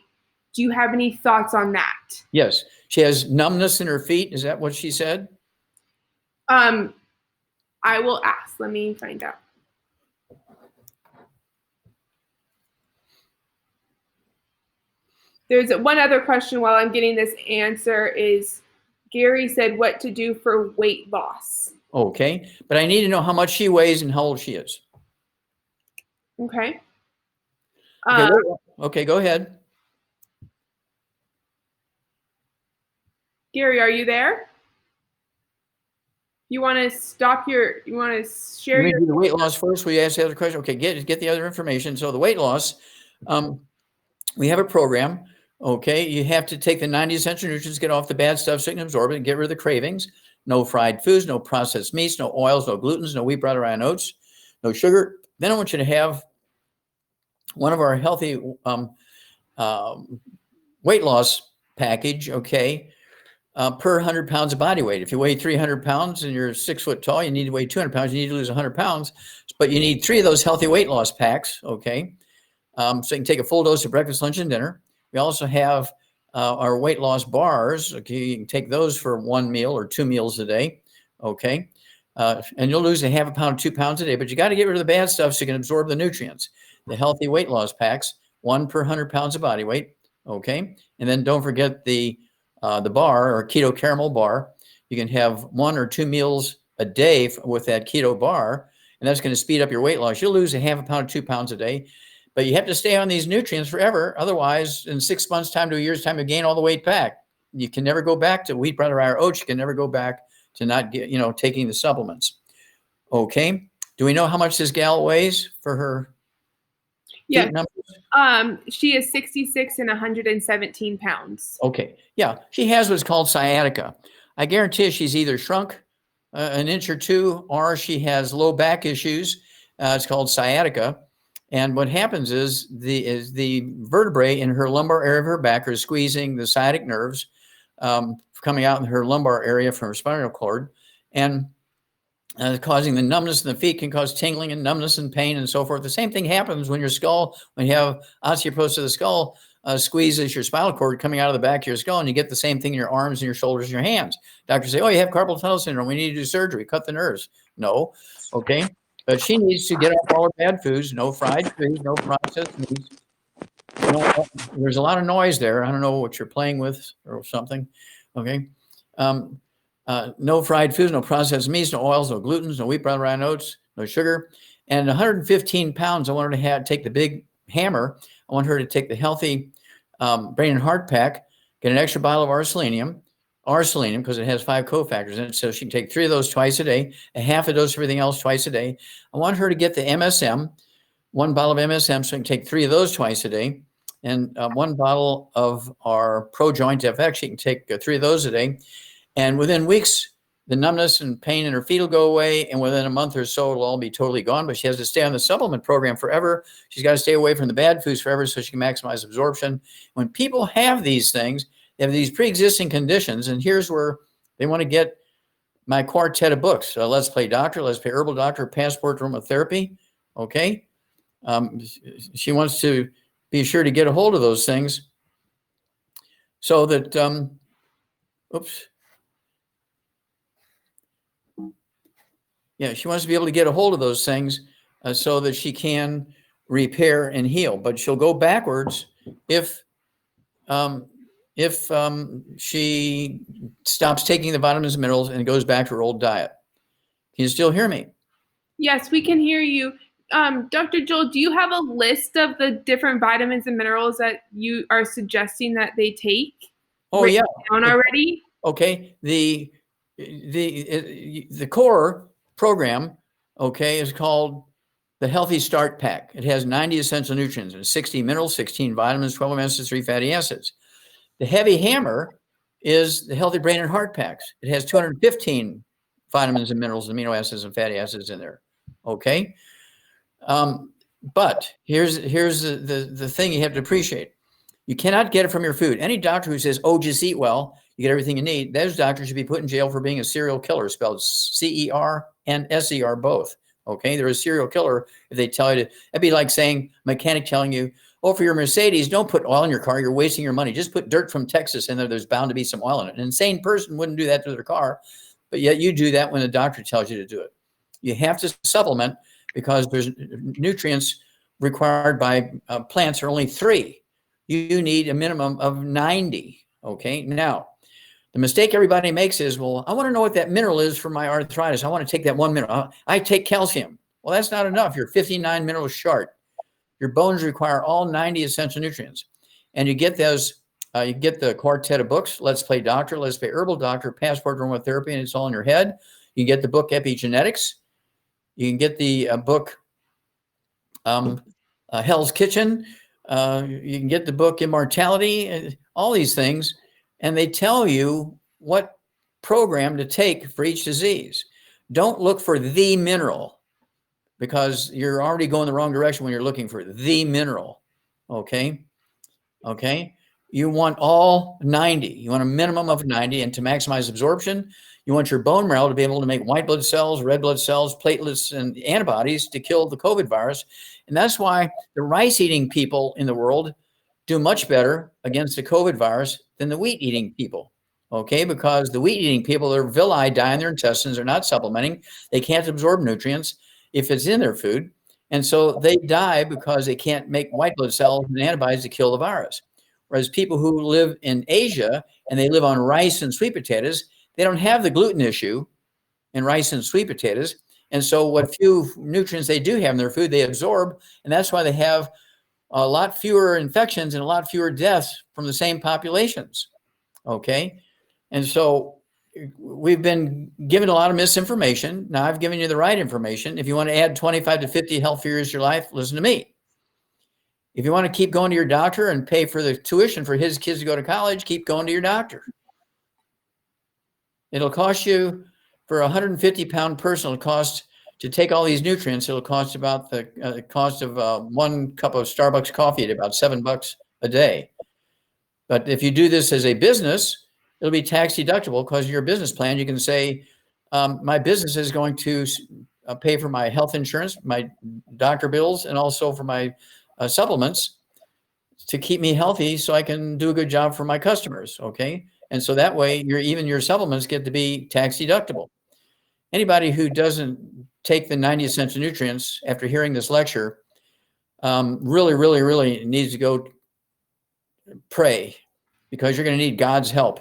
Do you have any thoughts on that? Yes. She has numbness in her feet. Is that what she said? I will ask. Let me find out. There's one other question while I'm getting this answer is Gary said what to do for weight loss. Okay. But I need to know how much she weighs and how old she is. Okay. Okay, go ahead. Gary, are you there? You want to share You your do the weight loss first? We ask the other question. Okay, get the other information. So the weight loss, we have a program. Okay, you have to take the 90 essential nutrients, get off the bad stuff so you can absorb it and get rid of the cravings. No fried foods, no processed meats, no oils, no glutens, no wheat, brown, rye, and oats, no sugar. Then I want you to have one of our healthy weight loss package, okay, per 100 pounds of body weight. If you weigh 300 pounds and you're 6 foot tall, you need to weigh 200 pounds, you need to lose 100 pounds, but you need 3 of those healthy weight loss packs, okay? So you can take a full dose of breakfast, lunch, and dinner. We also have our weight loss bars. Okay, you can take those for 1 meal or 2 meals a day, okay? And you'll lose a half a pound, 2 pounds a day, but you got to get rid of the bad stuff so you can absorb the nutrients. The healthy weight loss packs, 1 per 100 pounds of body weight, okay? And then don't forget the bar or keto caramel bar. You can have 1 or 2 meals a day with that keto bar, and that's going to speed up your weight loss. You'll lose a half a pound, 2 pounds a day, but you have to stay on these nutrients forever. Otherwise, in 6 months' time to a year's time, you gain all the weight back. You can never go back to wheat, brown, rye, or oats. You can never go back to not taking the supplements. Okay. Do we know how much this gal weighs for her? Yeah. She is 66 and 117 pounds. Okay. Yeah. She has what's called sciatica. I guarantee she's either shrunk an inch or 2, or she has low back issues. It's called sciatica. And what happens is the vertebrae in her lumbar area of her back are squeezing the sciatic nerves coming out in her lumbar area from her spinal cord. And causing the numbness in the feet, can cause tingling and numbness and pain and so forth. The same thing happens when your skull, when you have osteoporosis of the skull, squeezes your spinal cord coming out of the back of your skull, and you get the same thing in your arms and your shoulders and your hands. Doctors say, oh, you have carpal tunnel syndrome. We need to do surgery, cut the nerves. No. Okay. But she needs to get off all her bad foods, no fried foods, no processed meats. You know, there's a lot of noise there. I don't know what you're playing with or something. Okay. No fried foods, no processed meats, no oils, no glutens, no wheat, brown, rye, oats, no sugar. And 115 pounds, I want her to take the big hammer. I want her to take the healthy brain and heart pack, get an extra bottle of arsenalinium, because it has 5 cofactors in it. So she can take 3 of those twice a day, a half a dose of everything else twice a day. I want her to get the MSM, 1 bottle of MSM, so I can take 3 of those twice a day. And 1 bottle of our Pro Joint FX, she can take 3 of those a day. And within weeks, the numbness and pain in her feet will go away. And within a month or so, it'll all be totally gone. But she has to stay on the supplement program forever. She's got to stay away from the bad foods forever so she can maximize absorption. When people have these things, they have these pre-existing conditions. And here's where they want to get my quartet of books. Let's Play Doctor, Let's Play Herbal Doctor, Passport to Aromatherapy. Okay. She wants to be sure to get a hold of those things so that, yeah, she wants to be able to get a hold of those things so that she can repair and heal. But she'll go backwards if she stops taking the vitamins and minerals and goes back to her old diet. Can you still hear me? Yes, we can hear you. Dr. Joel, do you have a list of the different vitamins and minerals that you are suggesting that they take? Oh, yeah. Down already? Okay. The core program, okay, is called the Healthy Start Pack. It has 90 essential nutrients and 60 minerals, 16 vitamins, 12 amino acids, 3 fatty acids. The heavy hammer is the Healthy Brain and Heart Packs. It has 215 vitamins and minerals, amino acids, and fatty acids in there. Okay. But here's the thing you have to appreciate. You cannot get it from your food. Any doctor who says, oh, just eat well, you get everything you need, those doctors should be put in jail for being a serial killer, spelled C-E-R and S-E-R both. Okay, they're a serial killer if they tell you to. It'd be like saying, mechanic telling you, oh, for your Mercedes, don't put oil in your car, you're wasting your money. Just put dirt from Texas in there, there's bound to be some oil in it. An insane person wouldn't do that to their car, but yet you do that when the doctor tells you to do it. You have to supplement because there's nutrients required by plants are only 3. You need a minimum of 90. Okay, now the mistake everybody makes is, well, I want to know what that mineral is for my arthritis. I want to take that 1 mineral. I take calcium. Well, that's not enough. You're 59 minerals short. Your bones require all 90 essential nutrients. And you get those, you get the quartet of books, Let's Play Doctor, Let's Play Herbal Doctor, Passport to Aromatherapy, and it's all in your head. You can get the book Epigenetics. You can get the book Hell's Kitchen. You can get the book Immortality, all these things. And they tell you what program to take for each disease. Don't look for the mineral because you're already going the wrong direction when you're looking for the mineral. Okay. Okay. You want all 90. You want a minimum of 90. And to maximize absorption, you want your bone marrow to be able to make white blood cells, red blood cells, platelets, and antibodies to kill the COVID virus. And that's why the rice-eating people in the world do much better against the COVID virus than the wheat-eating people, okay? Because the wheat-eating people, their villi die in their intestines. They're not supplementing. They can't absorb nutrients if it's in their food. And so they die because they can't make white blood cells and antibodies to kill the virus. Whereas people who live in Asia and they live on rice and sweet potatoes, they don't have the gluten issue in rice and sweet potatoes. And so what few nutrients they do have in their food, they absorb. And that's why they have a lot fewer infections and a lot fewer deaths from the same populations. Okay. And so we've been given a lot of misinformation. Now I've given you the right information. If you want to add 25 to 50 health years to your life, listen to me. If you want to keep going to your doctor and pay for the tuition for his kids to go to college, keep going to your doctor. It'll cost you, for a 150-pound person, it'll cost to take all these nutrients. It'll cost about the cost of 1 cup of Starbucks coffee at about $7 a day. But if you do this as a business, it'll be tax deductible because your business plan, you can say, my business is going to pay for my health insurance, my doctor bills, and also for my supplements to keep me healthy so I can do a good job for my customers. Okay. And so that way even your supplements get to be tax deductible. Anybody who doesn't take the 90 essential nutrients after hearing this lecture really needs to go pray, because you're going to need God's help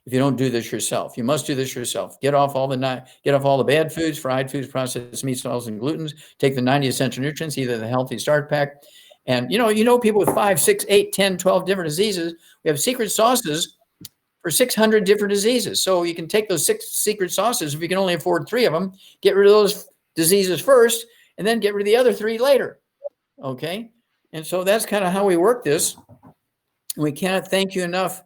if you don't do this yourself. You must do this yourself. Get off all the bad foods, fried foods, processed meats, oils, and glutens. Take the 90 essential nutrients, either the Healthy Start Pack. And you know people with 5, 6, 8, 10, 12 different diseases. We have secret sauces for 600 different diseases. So you can take those 6 secret sauces. If you can only afford 3 of them, get rid of those diseases first, and then get rid of the other 3 later. Okay. And so that's kind of how we work this. We cannot thank you enough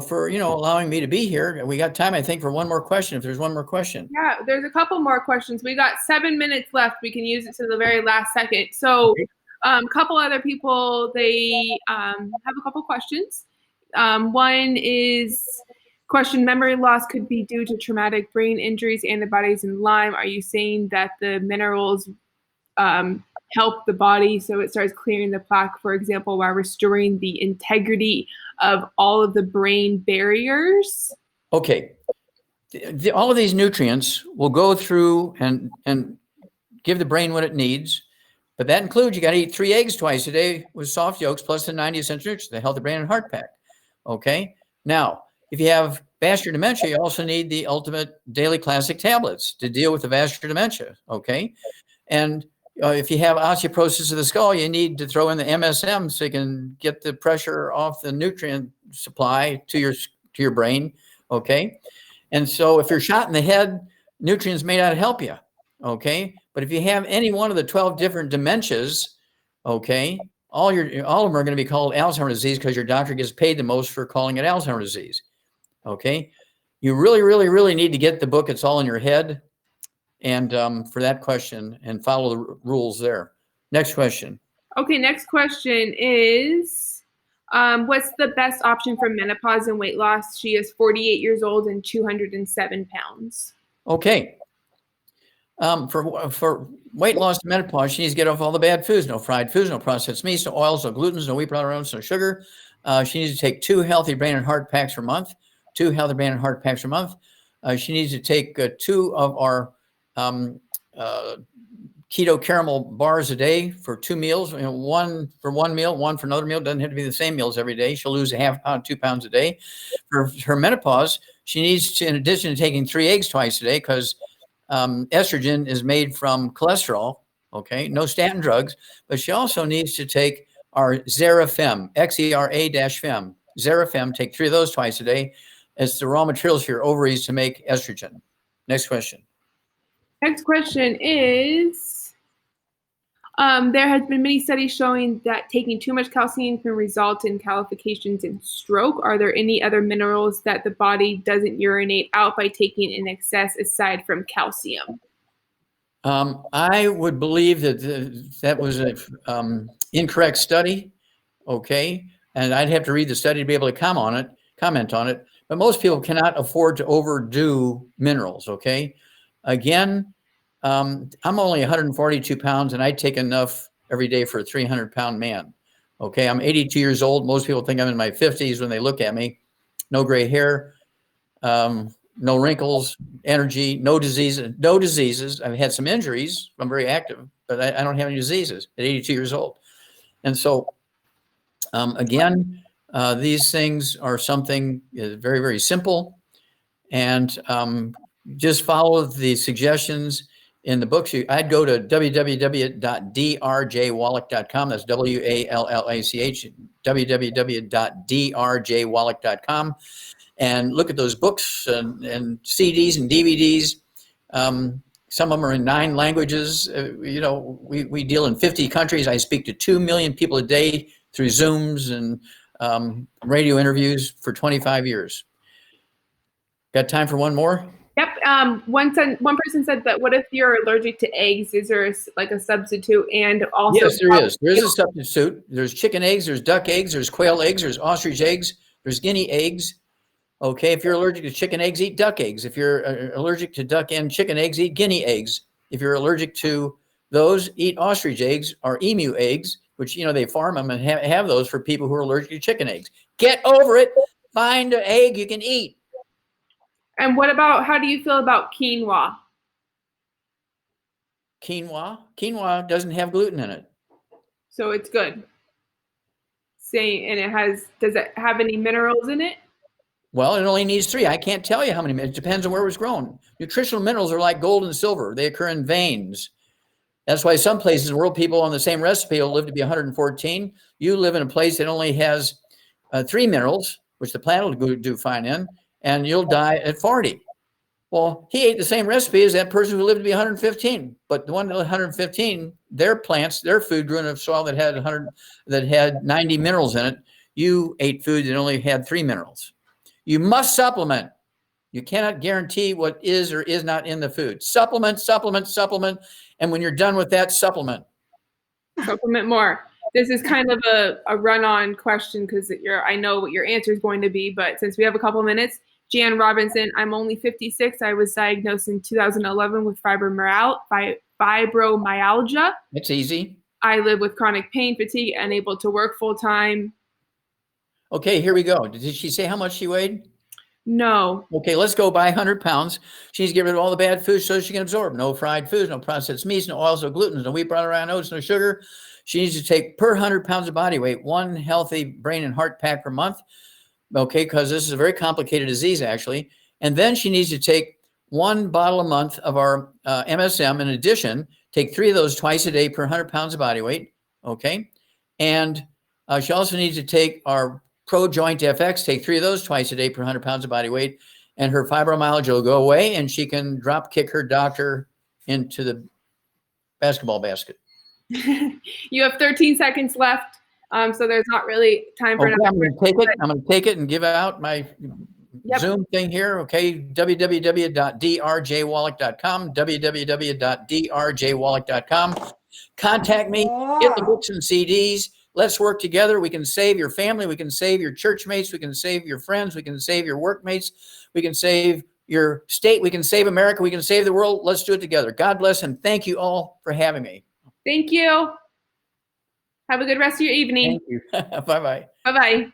for, allowing me to be here. We got time, I think, for one more question. If there's one more question. Yeah, there's a couple more questions. We got 7 minutes left. We can use it to the very last second. So a couple other people, they have a couple questions. One is question: memory loss could be due to traumatic brain injuries, antibodies, and Lyme. Are you saying that the minerals help the body so it starts clearing the plaque, for example, while restoring the integrity of all of the brain barriers? Okay. All of these nutrients will go through and give the brain what it needs. But that includes, you got to eat 3 eggs twice a day with soft yolks plus the 90 essential nutrients, the Healthy Brain and Heart Pack. Okay. Now, if you have vascular dementia, you also need the Ultimate Daily Classic tablets to deal with the vascular dementia. Okay. And if you have osteoporosis of the skull, you need to throw in the MSM so you can get the pressure off the nutrient supply to your brain. Okay. And so if you're shot in the head, nutrients may not help you. Okay. But if you have any one of the 12 different dementias, okay, all of them are going to be called Alzheimer's disease, because your doctor gets paid the most for calling it Alzheimer's disease. Okay. You really need to get the book. It's all in your head. And for that question, and follow the rules there. Next question. Okay, next question is, what's the best option for menopause and weight loss? She is 48 years old and 207 pounds. Okay. For weight loss and menopause, she needs to get off all the bad foods: no fried foods, no processed meats, no oils, no glutens, no wheat products, no sugar. She needs to take 2 Healthy Brain and Heart Packs per month. 2 Healthy Brain and Heart Packs per month. She needs to take 2 of our keto caramel bars a day for 2 meals. One for one meal, one for another meal. Doesn't have to be the same meals every day. She'll lose a half pound, 2 pounds a day. For her menopause, she needs to, in addition to taking 3 eggs twice a day, because estrogen is made from cholesterol. Okay, no statin drugs, but she also needs to take our Xerafem, XERA-Fem, Xerafem. Take 3 of those twice a day. It's the raw materials for your ovaries to make estrogen. Next question. Next question is, there has been many studies showing that taking too much calcium can result in calcifications and stroke. Are there any other minerals that the body doesn't urinate out by taking in excess aside from calcium? I would believe that that was an incorrect study. Okay. And I'd have to read the study to be able to comment on it. But most people cannot afford to overdo minerals. Okay. Again, I'm only 142 pounds, and I take enough every day for a 300-pound man. Okay, I'm 82 years old. Most people think I'm in my 50s when they look at me. No gray hair, no wrinkles, energy, no diseases. I've had some injuries. I'm very active, but I don't have any diseases at 82 years old. And so, again, these things are something very, very simple. And just follow the suggestions in the books. I'd go to www.drjwallach.com. That's WALLACH, www.drjwallach.com, and look at those books and CDs and DVDs. Some of them are in 9 languages. We deal in 50 countries. I speak to 2 million people a day through Zooms and radio interviews for 25 years. Got time for one more? Yep. One person said that, what if you're allergic to eggs? Is there a substitute? And also, yes, there is. There is a substitute. There's chicken eggs, there's duck eggs, there's quail eggs, there's ostrich eggs, there's guinea eggs. Okay, if you're allergic to chicken eggs, eat duck eggs. If you're allergic to duck and chicken eggs, eat guinea eggs. If you're allergic to those, eat ostrich eggs or emu eggs, which, you know, they farm them and have those for people who are allergic to chicken eggs. Get over it. Find an egg you can eat. And what about, how do you feel about quinoa? Quinoa? Quinoa doesn't have gluten in it. So it's good. And it has, does it have any minerals in it? Well, it only needs 3. I can't tell you how many. It depends on where it was grown. Nutritional minerals are like gold and silver. They occur in veins. That's why some places in the world, people on the same recipe will live to be 114. You live in a place that only has 3 minerals, which the plant will do fine in, and you'll die at 40. Well, he ate the same recipe as that person who lived to be 115. But the one that 115, their plants, their food grew in a soil that had 90 minerals in it. You ate food that only had 3 minerals. You must supplement. You cannot guarantee what is or is not in the food. Supplement, supplement, supplement. And when you're done with that, supplement. Supplement more. This is kind of a run-on question because I know what your answer is going to be, but since we have a couple minutes, Jan Robinson, I'm only 56. I was diagnosed in 2011 with fibromyalgia. It's easy. I live with chronic pain, fatigue, unable to work full time. Okay, here we go. Did she say how much she weighed? No. Okay, let's go by 100 pounds. She needs to get rid of all the bad foods so she can absorb. No fried foods, no processed meats, no oils, no gluten, no wheat, brown rye oats, no sugar. She needs to take per 100 pounds of body weight, 1 healthy brain and heart pack per month. Okay, because this is a very complicated disease, actually. And then she needs to take 1 bottle a month of our MSM. In addition, take 3 of those twice a day per 100 pounds of body weight. Okay, and she also needs to take our Pro Joint FX, take 3 of those twice a day per 100 pounds of body weight, and her fibromyalgia will go away, and she can drop kick her doctor into the basketball basket. You have 13 seconds left, so there's not really time for Okay, I'm going to take it. I'm going to take it and give out my Zoom thing here. Okay, www.drjwallach.com, www.drjwallach.com. Contact me, get the books and CDs. Let's work together. We can save your family. We can save your church mates. We can save your friends. We can save your workmates. We can save your state. We can save America. We can save the world. Let's do it together. God bless, and thank you all for having me. Thank you. Have a good rest of your evening. Thank you. Bye-bye. Bye-bye.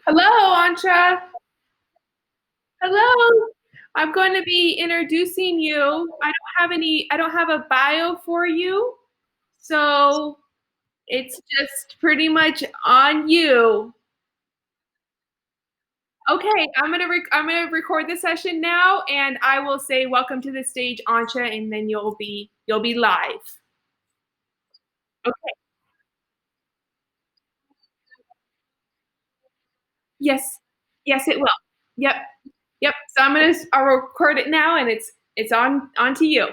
Hello, Ancha. Hello. I'm going to be introducing you. I don't have a bio for you. So it's just pretty much on you. Okay, I'm gonna record the session now, and I will say welcome to the stage, Ancha, and then you'll be live. Okay. Yes. Yes, it will. Yep. Yep. So I'll record it now, and it's on to you.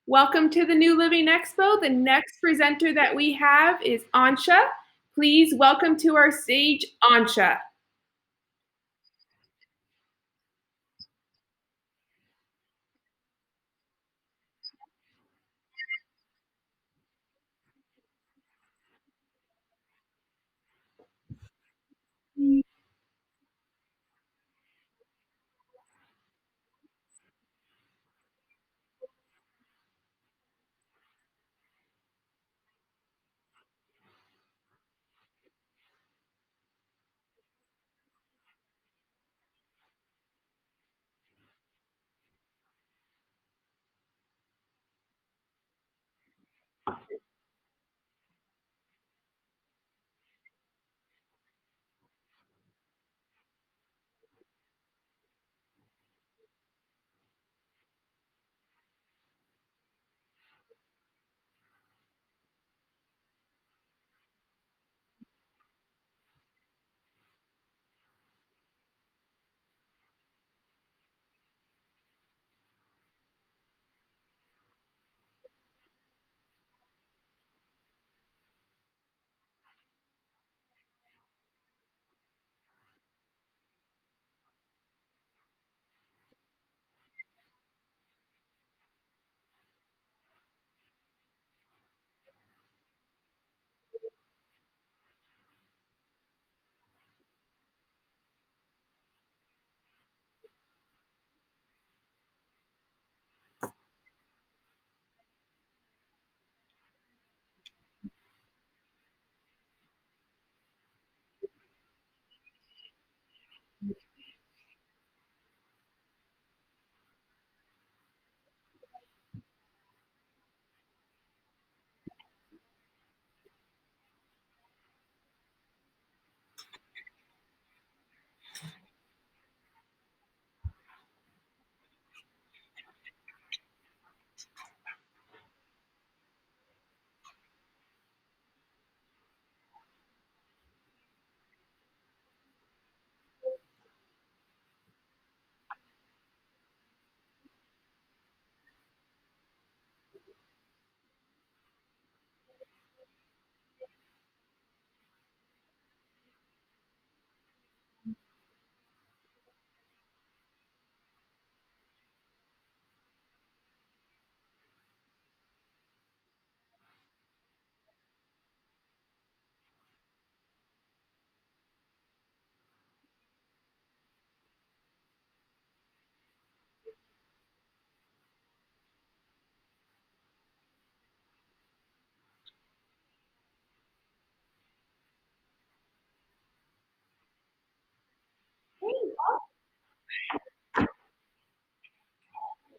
Welcome to the New Living Expo. The next presenter that we have is Ansha. Please welcome to our stage, Ansha.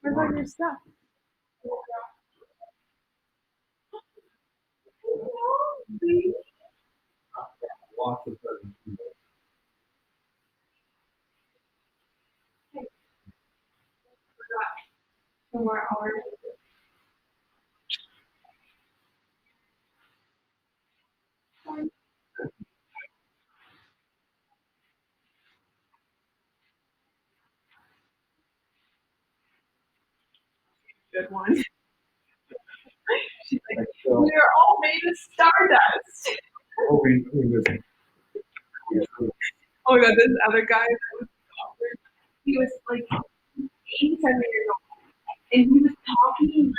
What about your stuff? Lots of presents. Some more hours. Good one. She's like, So, we are all made of stardust. Oh my god, this other guy that was awkward. He was like 87 years old, and he was talking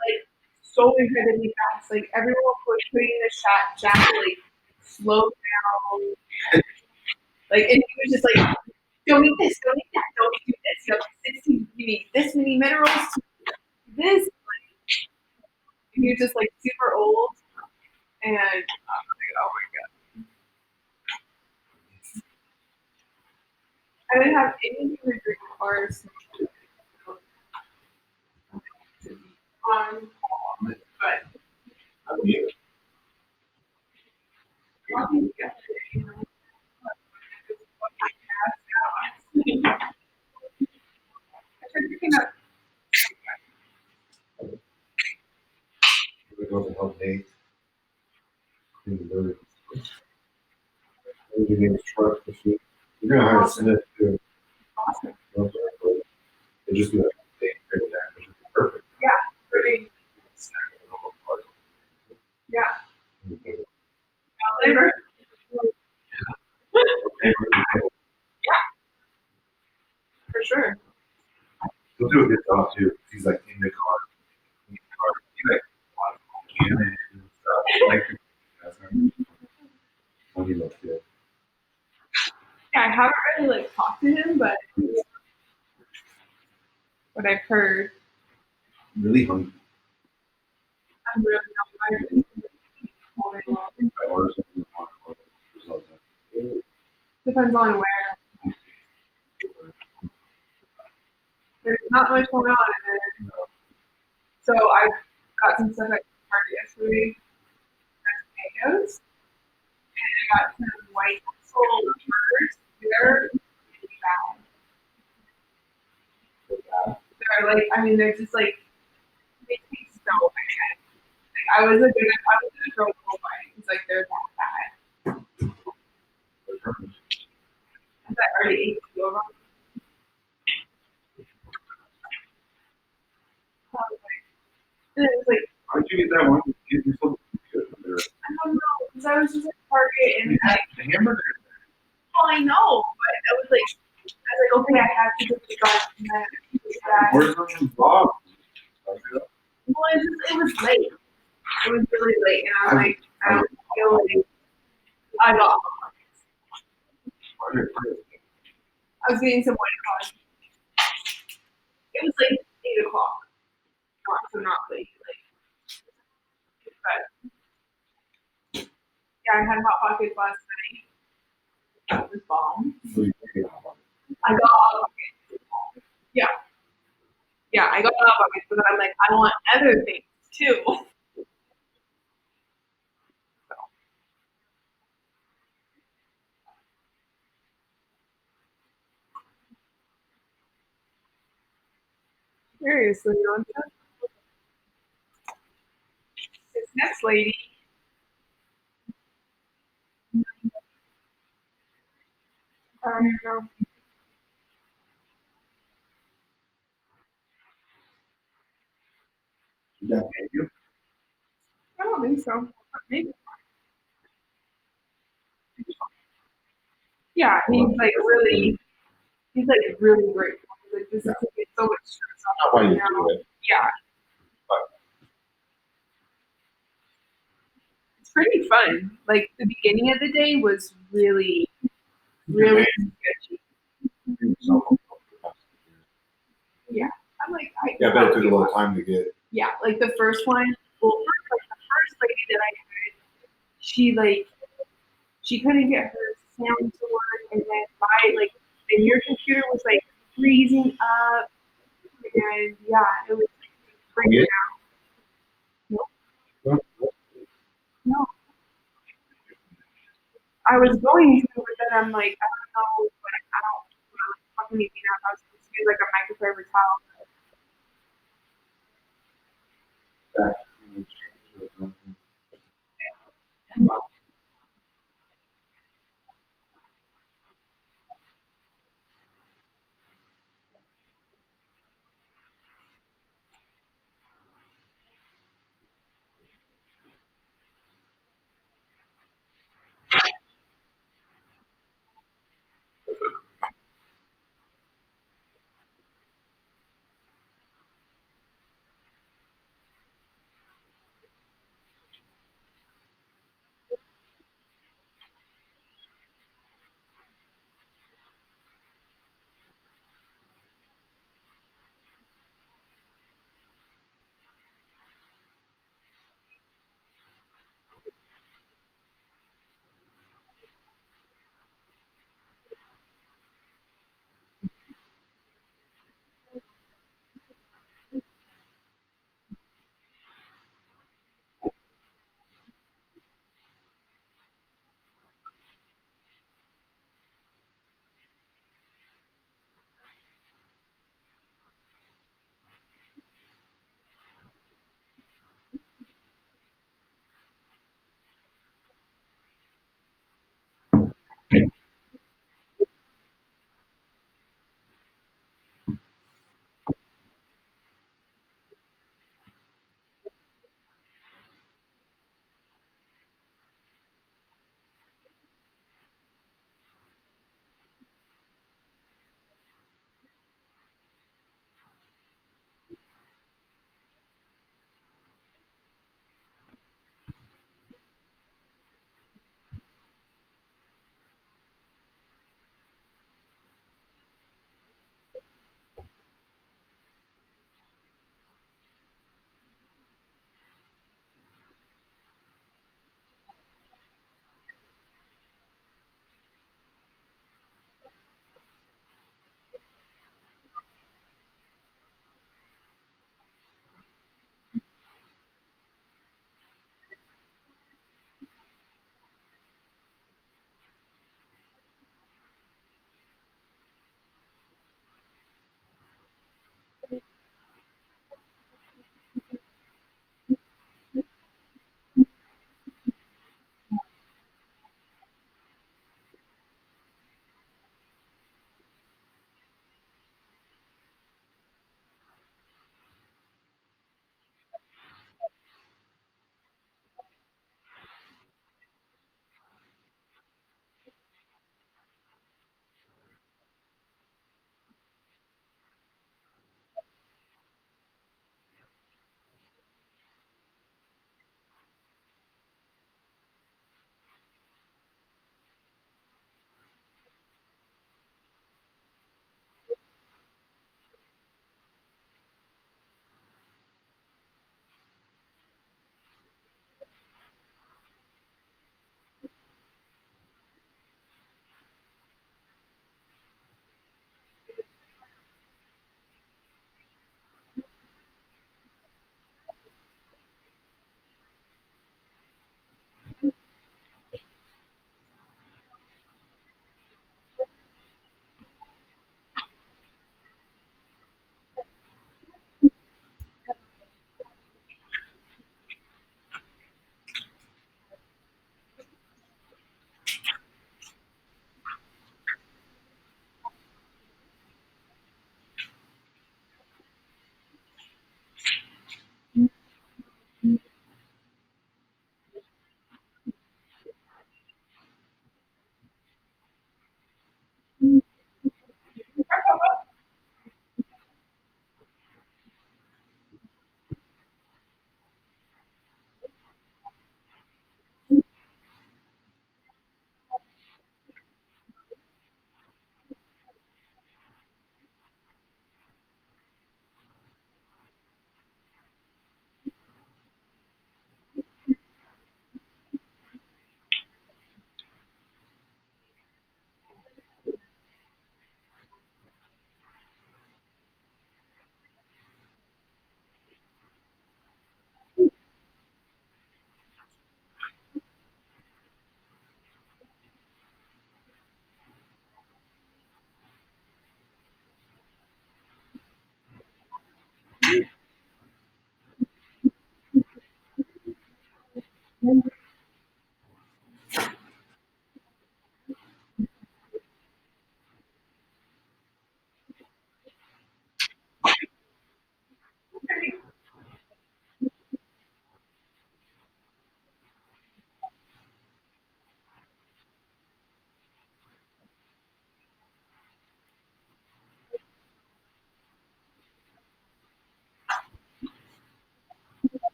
like so incredibly fast. Like everyone was putting in the chat to like slow down. Like and he was just like, don't eat this, don't eat that, don't do this. You have 16, you need this many minerals to do this. And he was just like super old, and oh my god, I didn't have anything to drink or snacks on, but nothing yesterday. You know, I tried picking up. it was a help day. engineers trust the sheet. You're gonna hire a Senate to Awesome. and just do that. They figure that, which is perfect. Pretty. Yeah. Labor. For sure. He'll do a good job too. He's like in the car. He like a lot of mechanics and stuff. Like that's when he looks good. Yeah, I haven't really like talked to him, but what I've heard, Really hungry. I'm really not depends on where. There's not much going on in there. So I got some stuff at Target yesterday. Potatoes. And I got some white soul burgers. They're really bad. They're like, I mean, they're just like, they taste so bad. Like, I was gonna throw them away. It's like they're that bad. I already ate two of them. And it was like, How did you get that one? Get yourself good. I don't know, because I was just at Target and like, The hamburger. well, I know, but I was like, okay, I have to just drive from that. Where's the vlog? Well, it was late. It was really late, and I was like, I don't feel like I got. I was getting some white coffee. It was like 8 o'clock. So not late. But yeah, I had hot pockets last night. That was bomb. I got hot pockets. Yeah. Yeah, I got hot pockets, but I'm like, I want other things too. Seriously, don't you? This next lady. I don't even know. I don't think so. Maybe. Yeah, he's like really grateful. He's like, this is taking so much stress off Why right you now. do it? Yeah. It's pretty fun. Like the beginning of the day was really, really sketchy. Yeah. I'm like, Yeah, I bet it took a little time to get. Yeah, like the first one. Well, first, like the first lady that I had, she couldn't get her sound to work, and then your computer was like freezing up, and yeah, it was like freaking out. No, I was going to, but then I'm like, I don't know, but I don't really fuck anything up. I was supposed to use like a microfiber towel.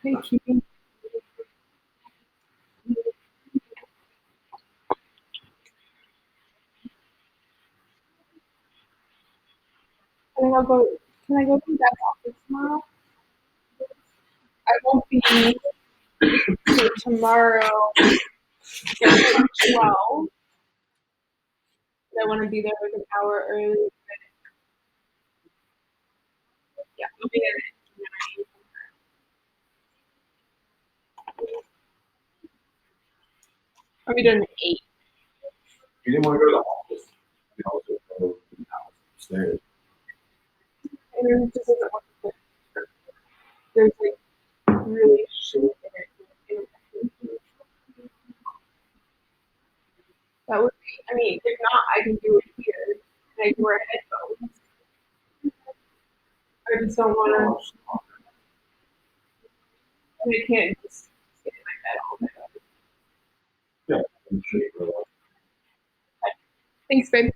Thank you. Can I go to that office tomorrow? I won't be so tomorrow at 12. I want to be there like an hour early. Yeah, I'll be there. I'll be done at 8. You didn't want to go to the office. You also go to the house upstairs. And then just doesn't want to put, there's like really shitty internet. That would be, I mean, if not, I can do it here. And I can wear headphones. I just don't want to, I can't just sit in my bed all day. Yeah, I'm sure you will. Thanks, babe.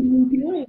you doing?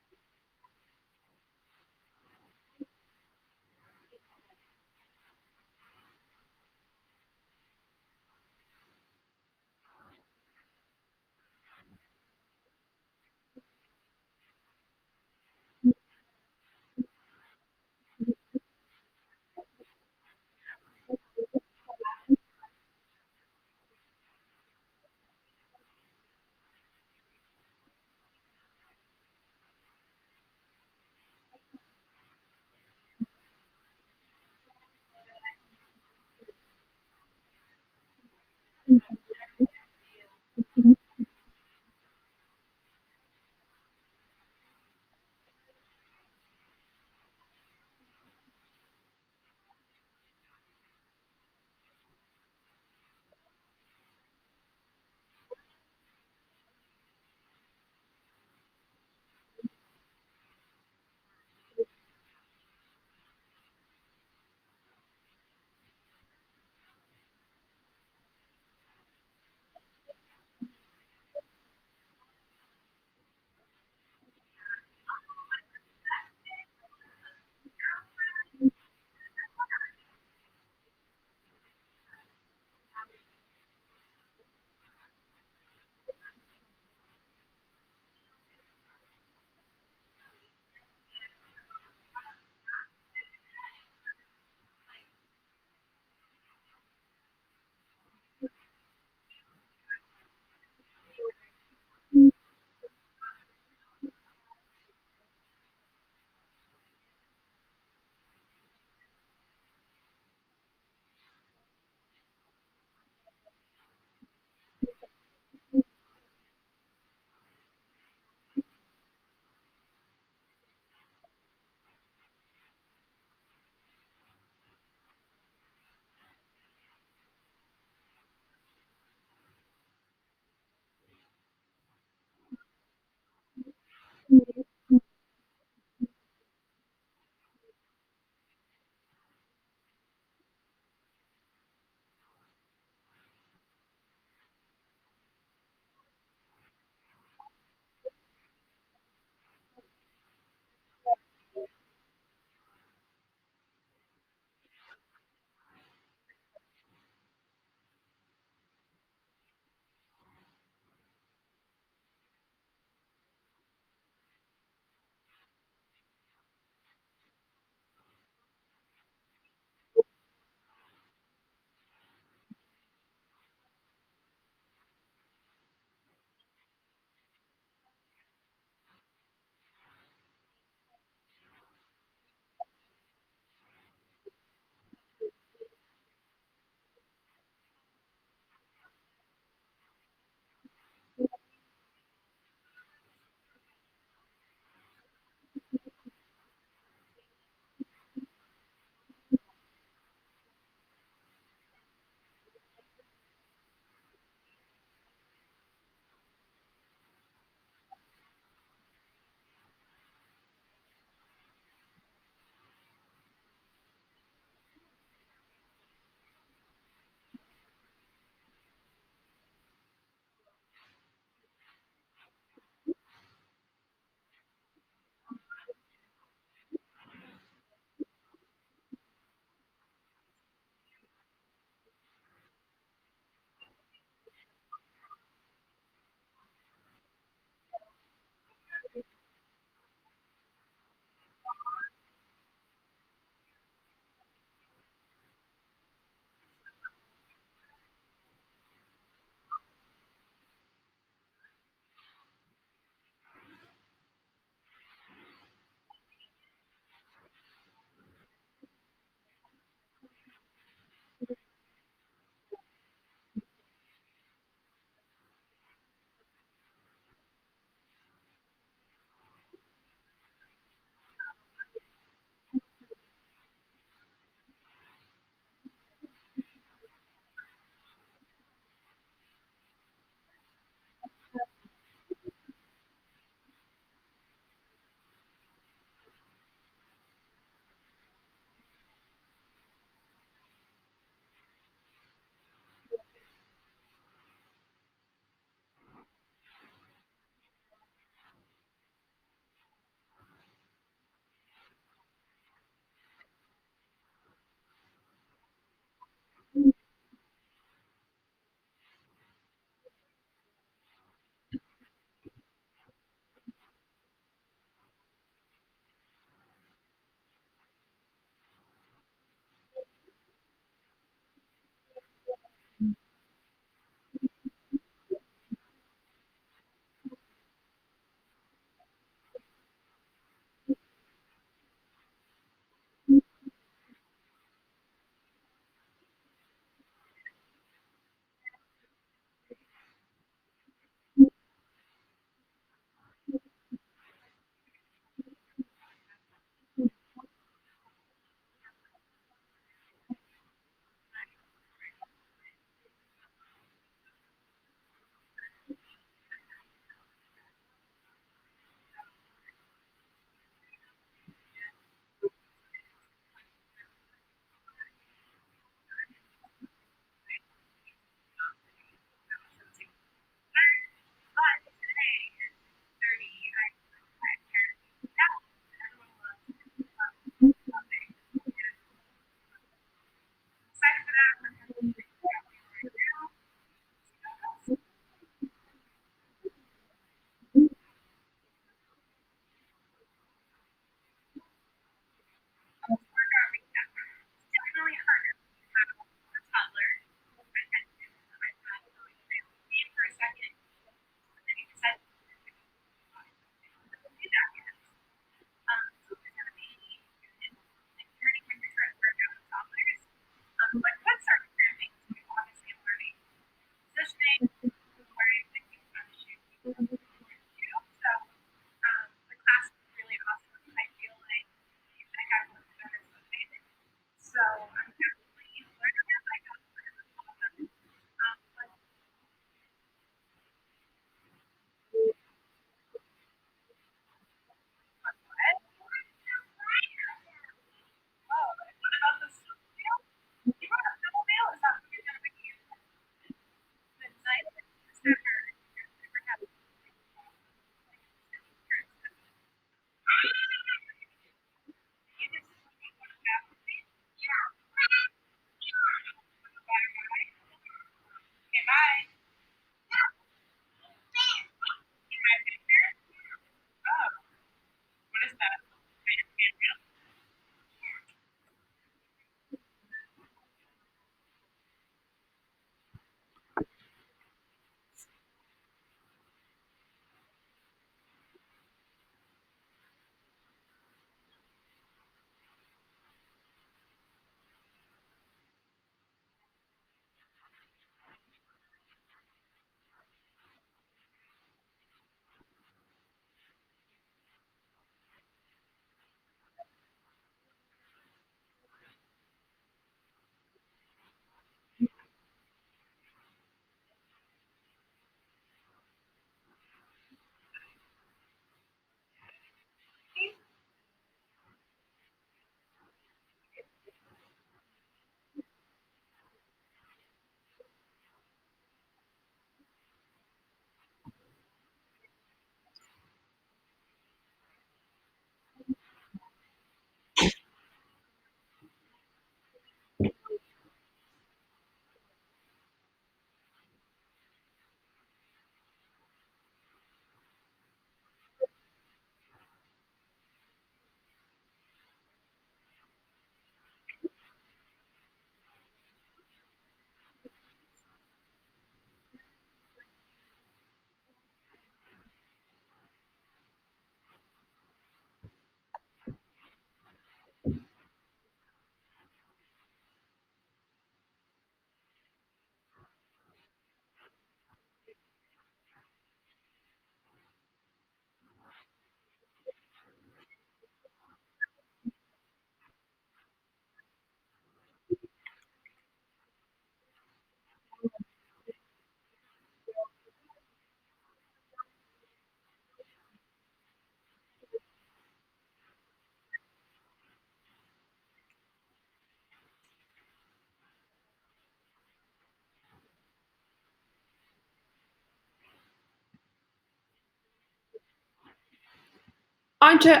Anja,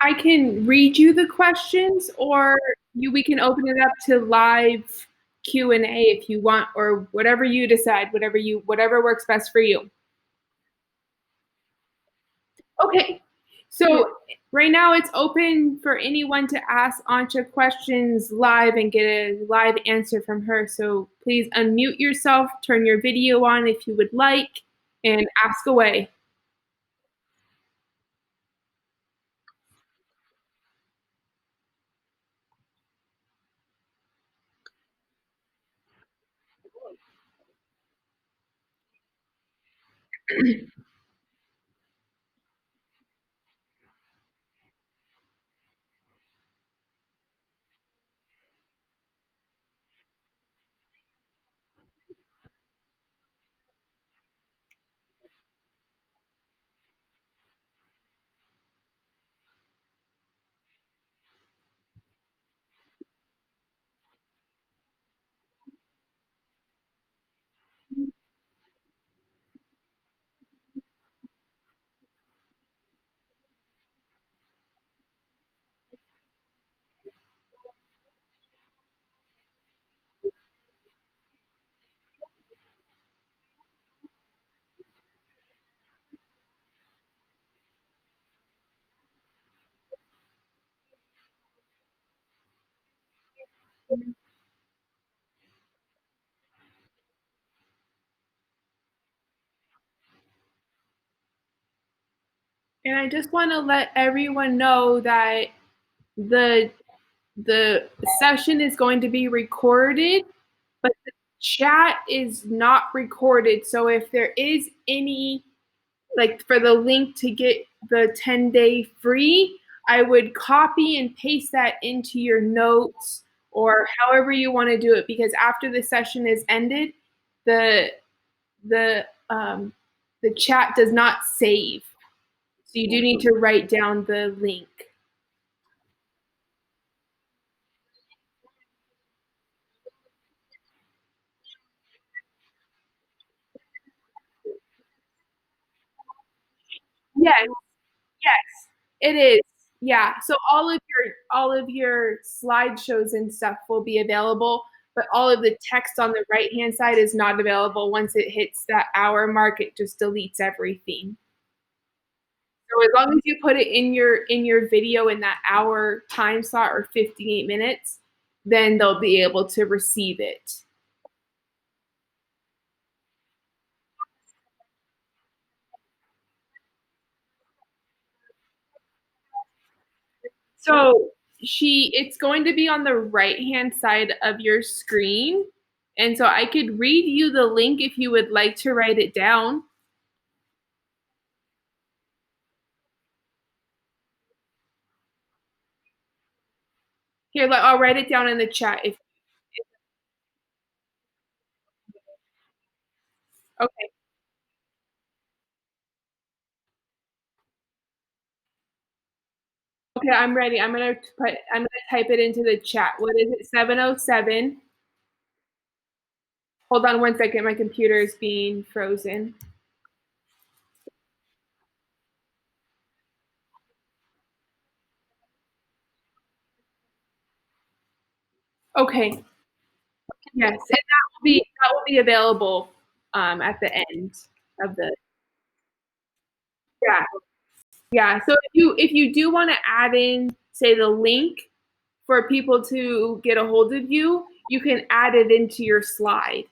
I can read you the questions, or we can open it up to live Q&A if you want, or whatever you decide, whatever works best for you. Okay. So right now it's open for anyone to ask Anja questions live and get a live answer from her. So please unmute yourself, turn your video on if you would like, and ask away. And I just want to let everyone know that the the session is going to be recorded, but the chat is not recorded. So if there is any, like for the link to get the 10-day free, I would copy and paste that into your notes or however you want to do it, because after the session is ended, the the um, the chat does not save. So you do need to write down the link. Yes, yes, it is. Yeah. So all of your slideshows and stuff will be available, but all of the text on the right hand side is not available. Once it hits that hour mark, it just deletes everything. So as long as you put it in your video in that hour time slot or 58 minutes, then they'll be able to receive it. So it's going to be on the right-hand side of your screen. And so I could read you the link if you would like to write it down. Here, I'll write it down in the chat if okay. Okay, I'm ready. I'm gonna type it into the chat. What is it? 707. Hold on one second. My computer is being frozen. Okay. Yes, and that will be available at the end of the yeah. Yeah. So if you do want to add in, say, the link for people to get a hold of you, you can add it into your slide.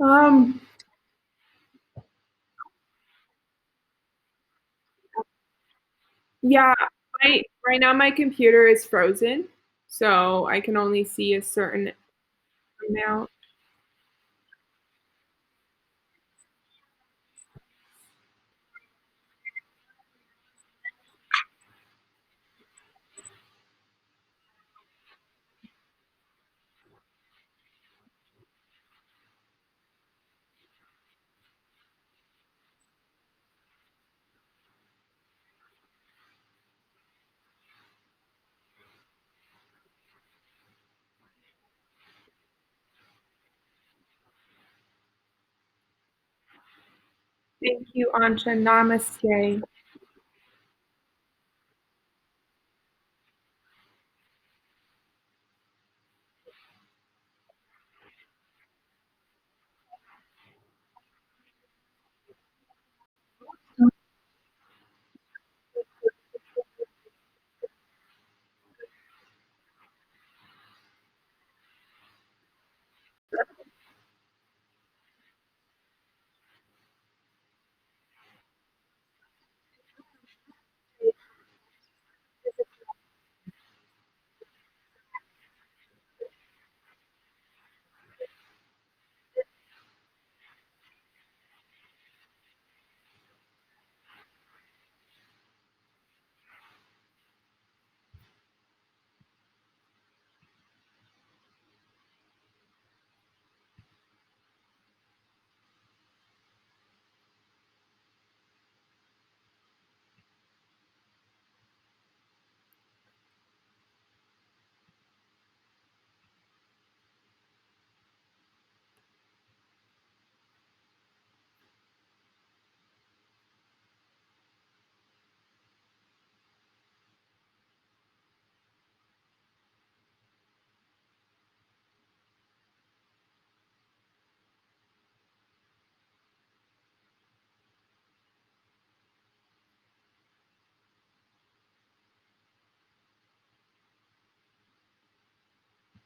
Um, yeah, right now my computer is frozen, so I can only see a certain amount. Thank you, Ansha. Namaste.